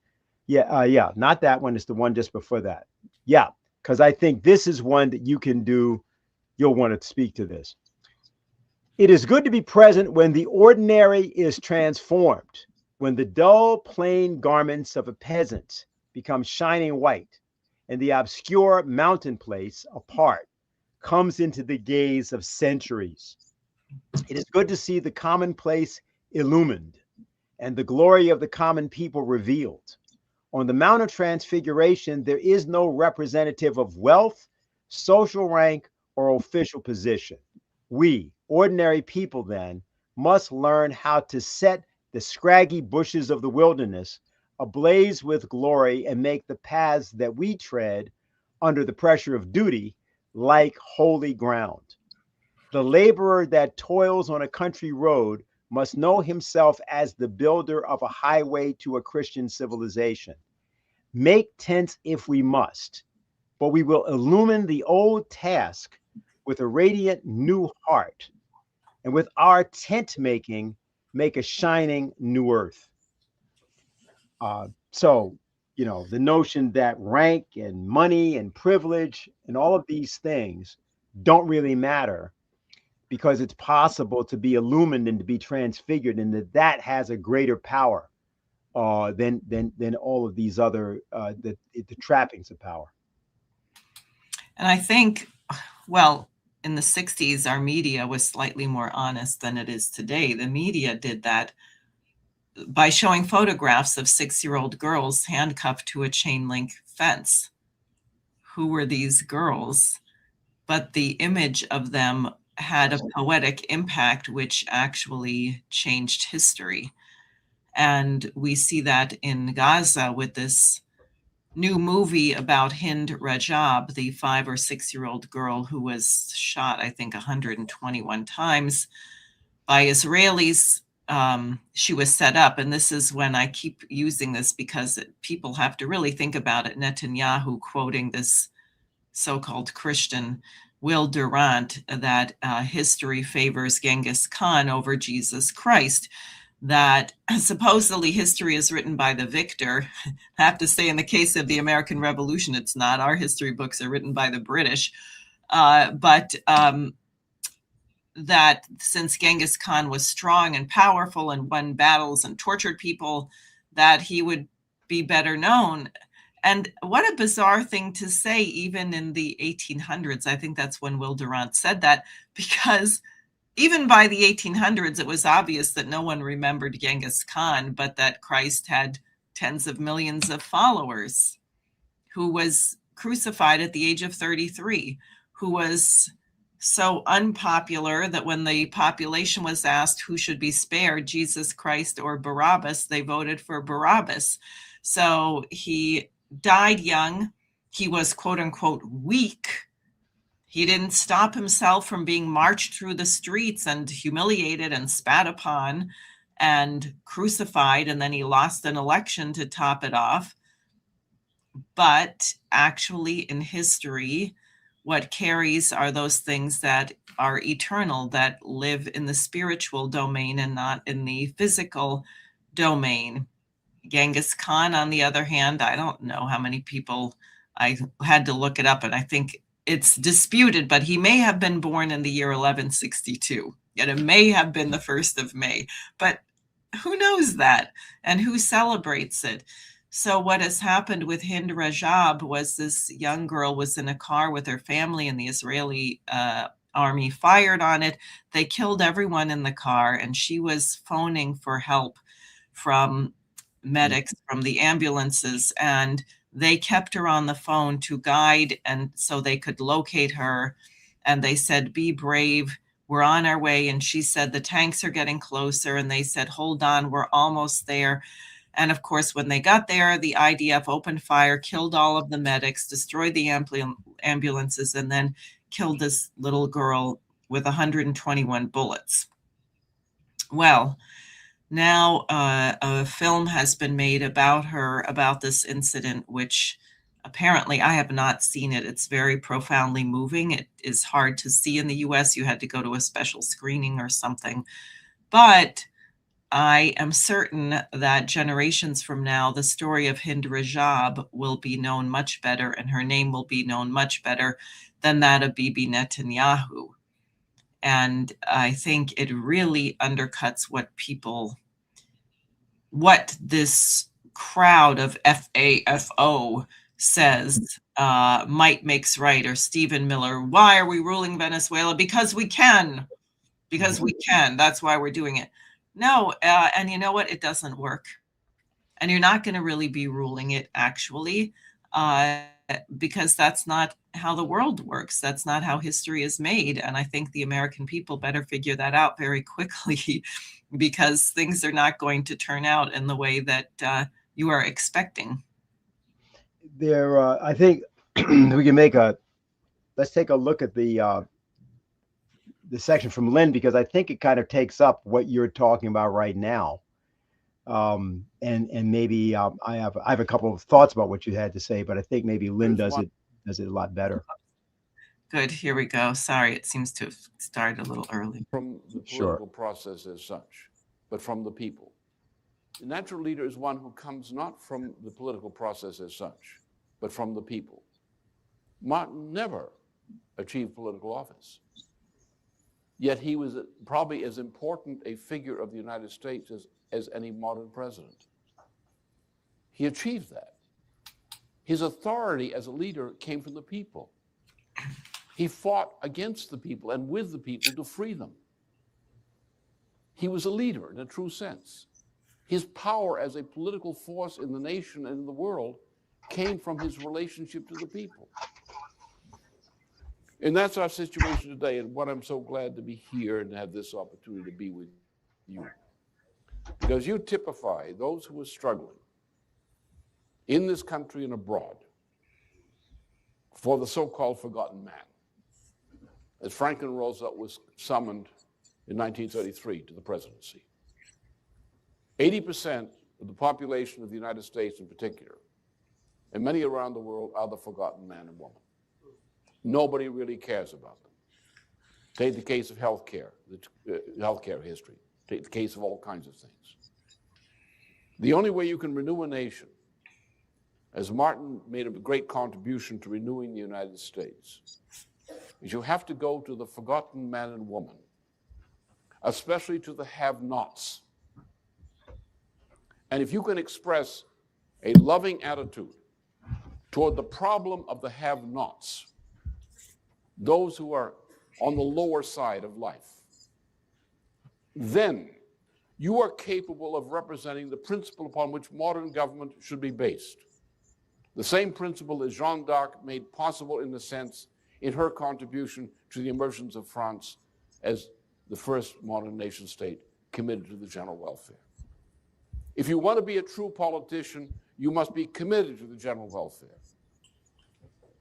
yeah, not that one. It's the one just before that. Yeah, because I think this is one that you can do. You'll want to speak to this. It is good to be present when the ordinary is transformed, when the dull, plain garments of a peasant become shining white, and the obscure mountain place apart comes into the gaze of centuries. It is good to see the commonplace illumined and the glory of the common people revealed. On the Mount of Transfiguration, there is no representative of wealth, social rank, or official position. We, ordinary people, then, must learn how to set the scraggy bushes of the wilderness ablaze with glory and make the paths that we tread under the pressure of duty like holy ground. The laborer that toils on a country road must know himself as the builder of a highway to a Christian civilization. Make tents if we must, but we will illumine the old task with a radiant new heart, and with our tent making, make a shining new earth. So, the notion that rank and money and privilege and all of these things don't really matter, because it's possible to be illumined and to be transfigured, and that has a greater power than all of these other the trappings of power. And I think, well, in the 60s, our media was slightly more honest than it is today. The media did that by showing photographs of 6-year-old girls handcuffed to a chain link fence. Who were these girls? But the image of them had a poetic impact, which actually changed history. And we see that in Gaza with this new movie about Hind Rajab, the 5 or 6-year-old girl who was shot, I think, 121 times by Israelis. She was set up, and this is when I keep using this because people have to really think about it. Netanyahu quoting this so-called Christian Will Durant that history favors Genghis Khan over Jesus Christ, that supposedly history is written by the victor. I have to say, in the case of the American Revolution, it's not. Our history books are written by the British. But that since Genghis Khan was strong and powerful and won battles and tortured people, that he would be better known. And what a bizarre thing to say, even in the 1800s. I think that's when Will Durant said that, because even by the 1800s, it was obvious that no one remembered Genghis Khan, but that Christ had tens of millions of followers, who was crucified at the age of 33, who was so unpopular that when the population was asked who should be spared, Jesus Christ or Barabbas, they voted for Barabbas. So he died young. He was, quote unquote, weak. He didn't stop himself from being marched through the streets and humiliated and spat upon and crucified, and then he lost an election to top it off. But actually, in history, what carries are those things that are eternal, that live in the spiritual domain and not in the physical domain. Genghis Khan, on the other hand, I don't know how many people, I had to look it up, and I think it's disputed, but he may have been born in the year 1162, and it may have been the 1st of May, but who knows that, and who celebrates it? So what has happened with Hind Rajab was this young girl was in a car with her family, and the Israeli army fired on it. They killed everyone in the car, and she was phoning for help from medics from the ambulances, and they kept her on the phone to guide and so they could locate her. And they said, "Be brave, we're on our way." And she said, "The tanks are getting closer." And they said, "Hold on, we're almost there." And of course, when they got there, the IDF opened fire, killed all of the medics, destroyed the ambulances, and then killed this little girl with 121 bullets. Well, now a film has been made about her, about this incident, which apparently I have not seen it. It's very profoundly moving. It is hard to see in the US. You had to go to a special screening or something. But I am certain that generations from now, the story of Hind Rajab will be known much better, and her name will be known much better than that of Bibi Netanyahu. And I think it really undercuts what this crowd of FAFO says, might makes right, or Stephen Miller, why are we ruling Venezuela? Because we can. Because we can. That's why we're doing it. No, and you know what? It doesn't work. And you're not going to really be ruling it, actually, because that's not how the world works. That's not how history is made. And I think the American people better figure that out very quickly, because things are not going to turn out in the way that you are expecting. I think we can let's take a look at the section from Lynn, because I think it kind of takes up what you're talking about right now. And maybe I have a couple of thoughts about what you had to say, but I think maybe Lynn does it a lot better. Good. Here we go. Sorry, it seems to have started a little early. From the political process as such, but from the people. The natural leader is one who comes not from the political process as such, but from the people. Martin never achieved political office. Yet he was probably as important a figure of the United States as any modern president. He achieved that. His authority as a leader came from the people. He fought against the people and with the people to free them. He was a leader in a true sense. His power as a political force in the nation and in the world came from his relationship to the people. And that's our situation today, and what I'm so glad to be here and have this opportunity to be with you. Because you typify those who are struggling in this country and abroad for the so-called forgotten man. As Franklin Roosevelt was summoned in 1933 to the presidency. 80% of the population of the United States in particular, and many around the world, are the forgotten man and woman. Nobody really cares about them. Take the case of healthcare, healthcare history. Take the case of all kinds of things. The only way you can renew a nation, as Martin made a great contribution to renewing the United States, is you have to go to the forgotten man and woman, especially to the have-nots. And if you can express a loving attitude toward the problem of the have-nots, those who are on the lower side of life, then you are capable of representing the principle upon which modern government should be based. The same principle that Jeanne d'Arc made possible in a sense in her contribution to the emergence of France as the first modern nation state committed to the general welfare. If you want to be a true politician, you must be committed to the general welfare.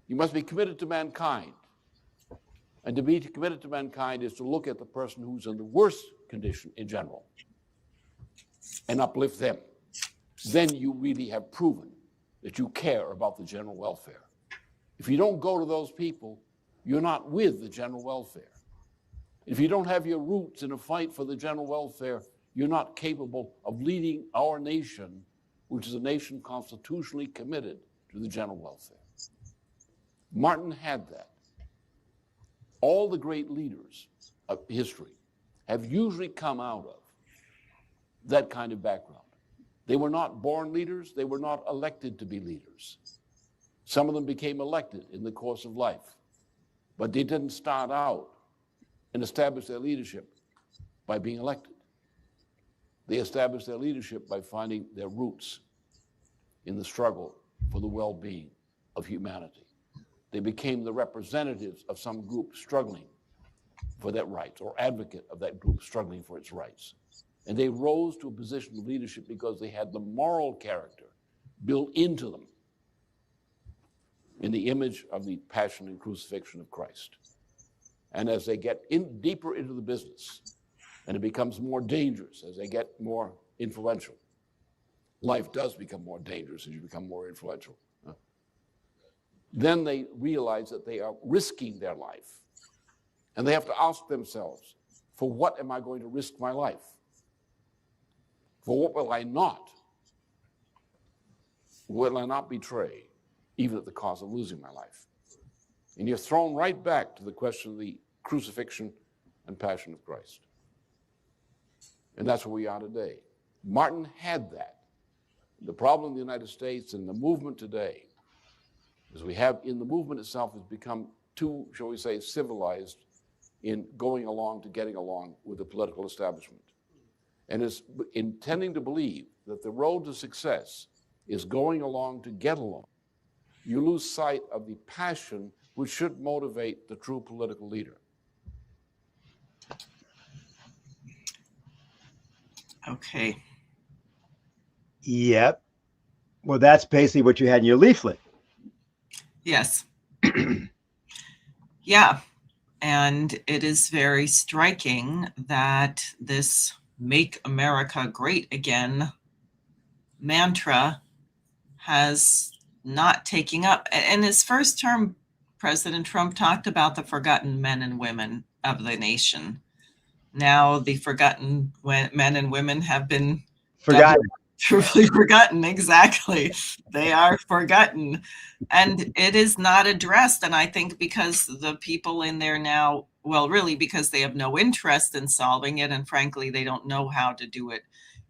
You must be committed to mankind. And to be committed to mankind is to look at the person who's in the worst condition in general and uplift them. Then you really have proven that you care about the general welfare. If you don't go to those people, you're not with the general welfare. If you don't have your roots in a fight for the general welfare, you're not capable of leading our nation, which is a nation constitutionally committed to the general welfare. Martin had that. All the great leaders of history have usually come out of that kind of background. They were not born leaders. They were not elected to be leaders. Some of them became elected in the course of life, but they didn't start out and establish their leadership by being elected. They established their leadership by finding their roots in the struggle for the well-being of humanity. They became the representatives of some group struggling for their rights, or advocate of that group struggling for its rights. And they rose to a position of leadership because they had the moral character built into them in the image of the passion and crucifixion of Christ. And as they get deeper into the business, and it becomes more dangerous as they get more influential, life does become more dangerous as you become more influential. Then they realize that they are risking their life. And they have to ask themselves, for what am I going to risk my life? For what will I not? Will I not betray, even at the cost of losing my life? And you're thrown right back to the question of the crucifixion and passion of Christ. And that's where we are today. Martin had that. The problem in the United States and the movement today is we have, in the movement itself, has become too, shall we say, civilized in going along to getting along with the political establishment. And is intending to believe that the road to success is going along to get along. You lose sight of the passion which should motivate the true political leader. Okay. Yep. Well, that's basically what you had in your leaflet. Yes. Yeah. And it is very striking that this "Make America Great Again" mantra has not taken up. In his first term, President Trump talked about the forgotten men and women of the nation. Now the forgotten men and women have been Forgotten. Truly forgotten. Exactly. They are forgotten. And it is not addressed. And I think because the people in there now, well, really because they have no interest in solving it. And frankly, they don't know how to do it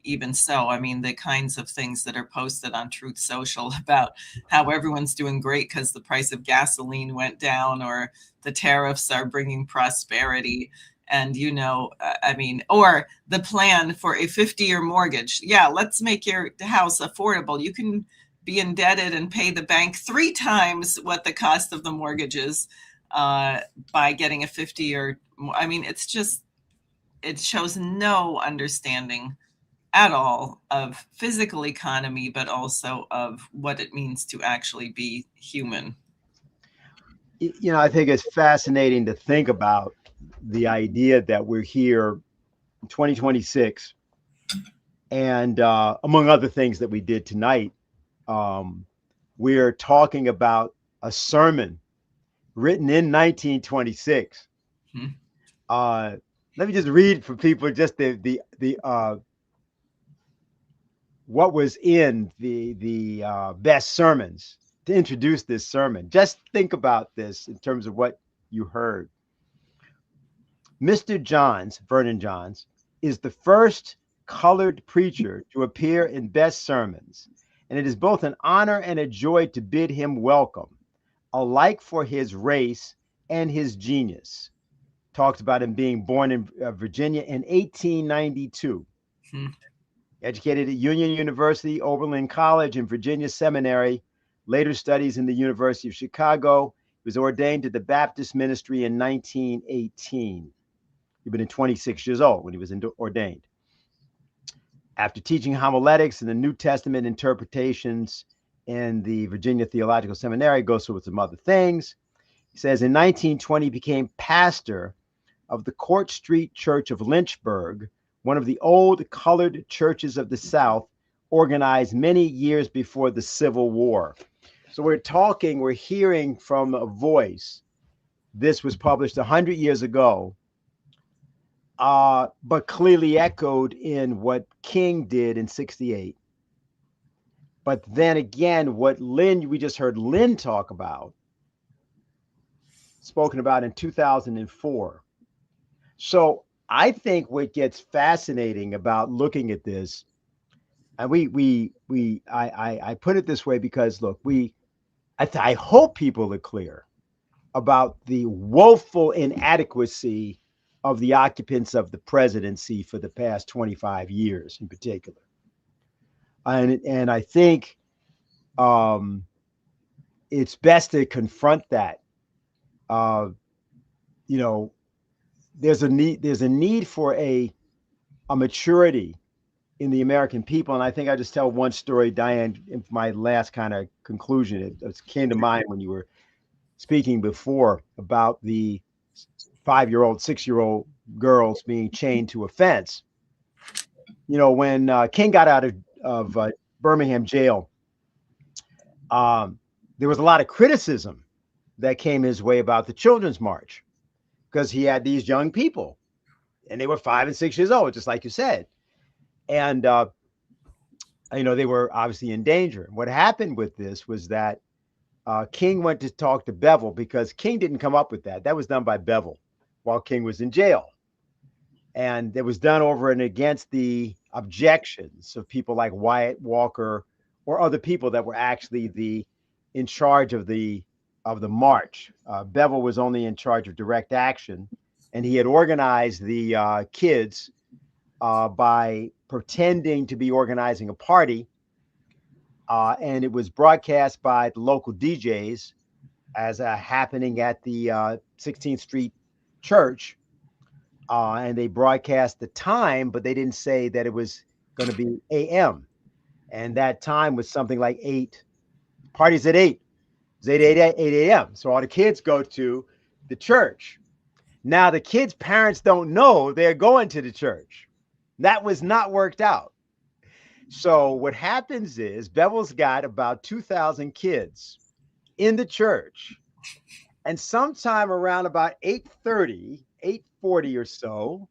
even so. I mean, the kinds of things that are posted on Truth Social about how everyone's doing great because the price of gasoline went down, or the tariffs are bringing prosperity. And, I mean, or the plan for a 50-year mortgage. Yeah, let's make your house affordable. You can be indebted and pay the bank 3 times what the cost of the mortgage is by getting a 50-year. I mean, it's just, it shows no understanding at all of physical economy, but also of what it means to actually be human. I think it's fascinating to think about the idea that we're here in 2026, and among other things that we did tonight, we're talking about a sermon written in 1926. Let me just read for people just the what was in the best sermons to introduce this sermon. Just think about this in terms of what you heard. Mr. Johns, Vernon Johns, is the first colored preacher to appear in Best Sermons, and it is both an honor and a joy to bid him welcome, alike for his race and his genius. Talks about him being born in Virginia in 1892. Educated at Union University, Oberlin College, and Virginia Seminary, later studies in the University of Chicago. He was ordained to the Baptist ministry in 1918. He'd been 26 years old when he was ordained. After teaching homiletics and the New Testament interpretations in the Virginia Theological Seminary, goes through with some other things. He says in 1920, he became pastor of the Court Street Church of Lynchburg, one of the old colored churches of the South, organized many years before the Civil War. So we're hearing from a voice. This was published 100 years ago, but clearly echoed in what King did in 68. But then again, what we just heard Lynn talk about, spoken about in 2004. So I think what gets fascinating about looking at this, and I put it this way because look, I hope people are clear about the woeful inadequacy of the occupants of the presidency for the past 25 years in particular. And I think it's best to confront that. You know, there's a need for a maturity in the American people. And I think I just tell one story, Diane, in my last kind of conclusion. It came to mind when you were speaking before about the 5-year-old, 6-year-old girls being chained to a fence. You know, when King got out of Birmingham jail, there was a lot of criticism that came his way about the Children's March because he had these young people and they were 5 and 6 years old, just like you said. And, you know, they were obviously in danger. What happened with this was that King went to talk to Bevel because King didn't come up with that. That was done by Bevel while King was in jail. And it was done over and against the objections of people like Wyatt Walker or other people that were actually in charge of the march. Bevel was only in charge of direct action, and he had organized the kids by pretending to be organizing a party, and it was broadcast by the local DJs as happening at the 16th Street Church. And they broadcast the time, but they didn't say that it was going to be AM. And that time was something like 8. Parties at 8. It's 8 a.m. So all the kids go to the church. Now the kids' parents don't know they're going to the church. That was not worked out. So what happens is Bevel's got about 2,000 kids in the church. And sometime around about 8:30, 8:40 or so,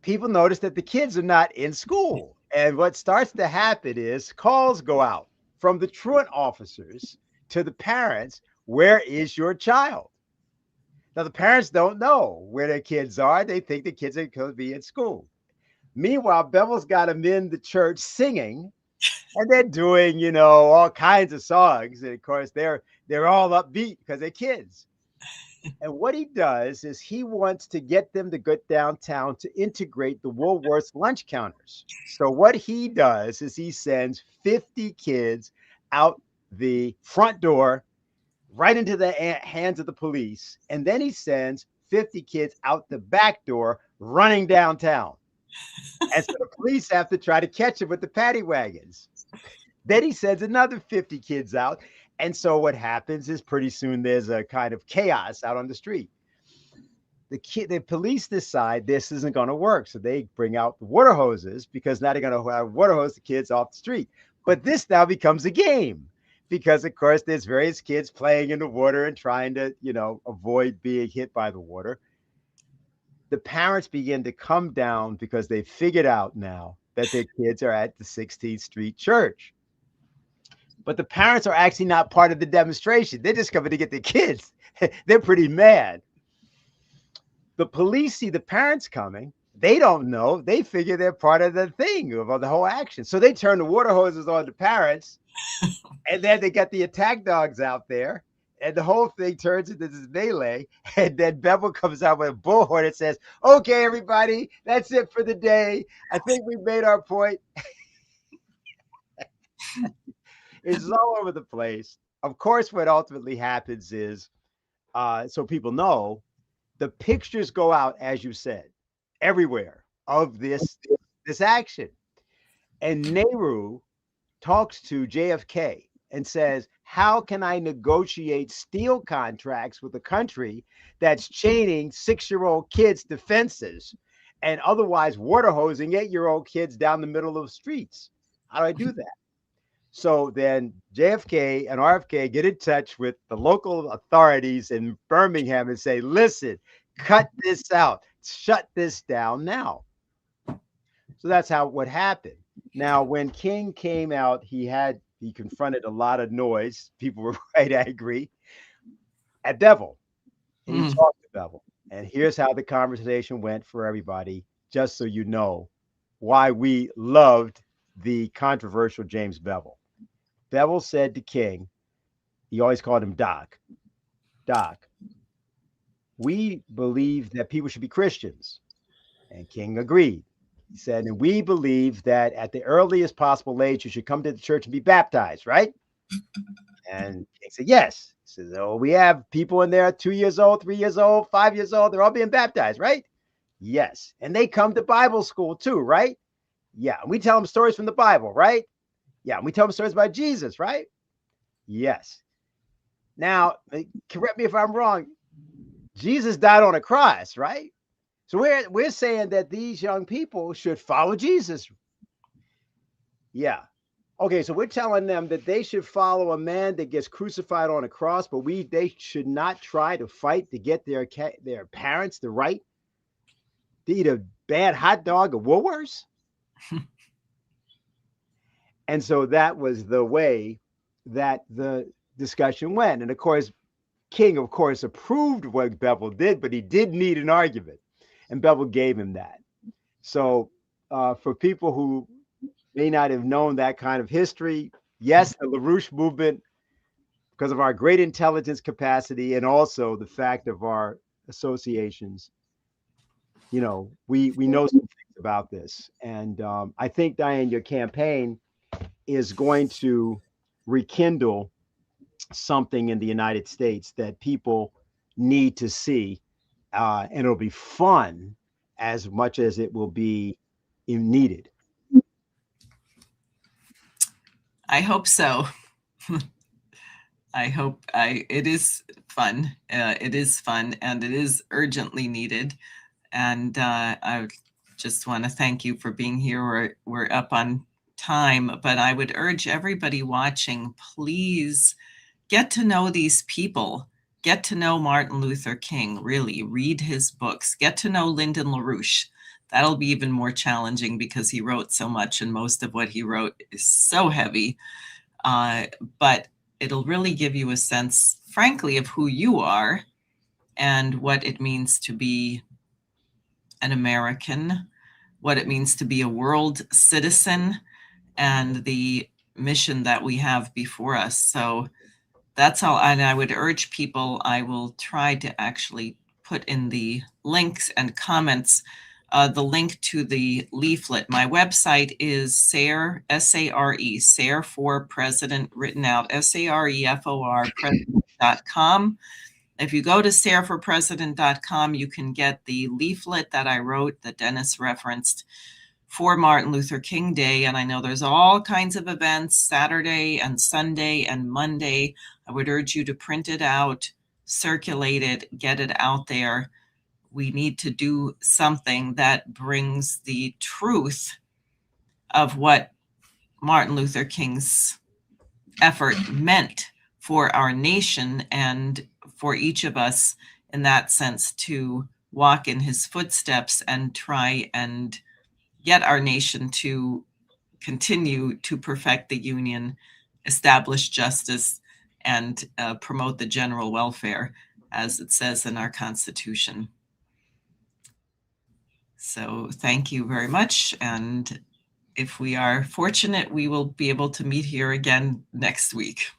people notice that the kids are not in school. And what starts to happen is calls go out from the truant officers to the parents. Where is your child? Now, the parents don't know where their kids are. They think the kids are going to be at school. Meanwhile, Bevel's got them in the church singing, and they're doing, you know, all kinds of songs. And of course, they're all upbeat because they're kids. And what he does is he wants to get them to go downtown to integrate the Woolworth's lunch counters. So what he does is he sends 50 kids out the front door, right into the hands of the police. And then he sends 50 kids out the back door, running downtown. And so the police have to try to catch him with the paddy wagons. Then he sends another 50 kids out. And so what happens is pretty soon there's a kind of chaos out on the street. The police decide this isn't going to work. So they bring out the water hoses because now they're going to water hose the kids off the street. But this now becomes a game because, of course, there's various kids playing in the water and trying to, you know, avoid being hit by the water. The parents begin to come down because they figured out now that their kids are at the 16th Street Church. But the parents are actually not part of the demonstration. They're just coming to get their kids. They're pretty mad. The police see the parents coming. They don't know. They figure they're part of the thing, of the whole action. So they turn the water hoses on the parents. And then they get the attack dogs out there. And the whole thing turns into this melee. And then Bevel comes out with a bullhorn and says, okay, everybody, that's it for the day. I think we made our point. It's all over the place. Of course, what ultimately happens is, so people know, the pictures go out, as you said, everywhere of this action. And Nehru talks to JFK and says, how can I negotiate steel contracts with a country that's chaining 6-year-old kids to fences and otherwise water hosing 8-year-old kids down the middle of the streets? How do I do that? So then JFK and RFK get in touch with the local authorities in Birmingham and say, listen, cut this out, shut this down now. So that's what happened. Now, when King came out, he confronted a lot of noise. People were quite angry at Bevel. And he talked to Bevel. And here's how the conversation went for everybody, just so you know why we loved the controversial James Bevel. Bevel said to King, he always called him Doc, we believe that people should be Christians. And King agreed. He said, and we believe that at the earliest possible age, you should come to the church and be baptized, right? And King said, yes. He says, oh, we have people in there 2 years old, 3 years old, 5 years old. They're all being baptized, right? Yes. And they come to Bible school too, right? Yeah. And we tell them stories from the Bible, right? Yeah. And we tell them stories about Jesus, right? Yes. Now, correct me if I'm wrong. Jesus died on a cross, right? So we're saying that these young people should follow Jesus. Yeah. Okay, so we're telling them that they should follow a man that gets crucified on a cross, but they should not try to fight to get their parents the right to eat a bad hot dog at Woolworths. And so that was the way that the discussion went. And of course, King, of course, approved what Bevel did, but he did need an argument. And Bevel gave him that. So for people who may not have known that kind of history, yes, the LaRouche movement, because of our great intelligence capacity and also the fact of our associations, you know, we know some things about this. And I think, Diane, your campaign is going to rekindle something in the United States that people need to see. And it'll be fun as much as it will be needed. I hope so. I hope it is fun. It is fun and it is urgently needed. And I just want to thank you for being here. We're up on time, but I would urge everybody watching, please get to know these people. Get to know Martin Luther King, really. Read his books. Get to know Lyndon LaRouche. That'll be even more challenging because he wrote so much and most of what he wrote is so heavy. But it'll really give you a sense, frankly, of who you are and what it means to be an American, what it means to be a world citizen, and the mission that we have before us. So that's all. And I would urge people, I will try to actually put in the links and comments the link to the leaflet. My website is SARE, S-A-R-E, SARE for President, written out, S-A-R-E-F-O-R, president.com. If you go to sareforpresident.com, you can get the leaflet that I wrote that Dennis referenced for Martin Luther King Day. And I know there's all kinds of events, Saturday and Sunday and Monday. I would urge you to print it out, circulate it, get it out there. We need to do something that brings the truth of what Martin Luther King's effort meant for our nation and for each of us in that sense to walk in his footsteps and try and get our nation to continue to perfect the union, establish justice, and promote the general welfare, as it says in our Constitution. So thank you very much. And if we are fortunate, we will be able to meet here again next week.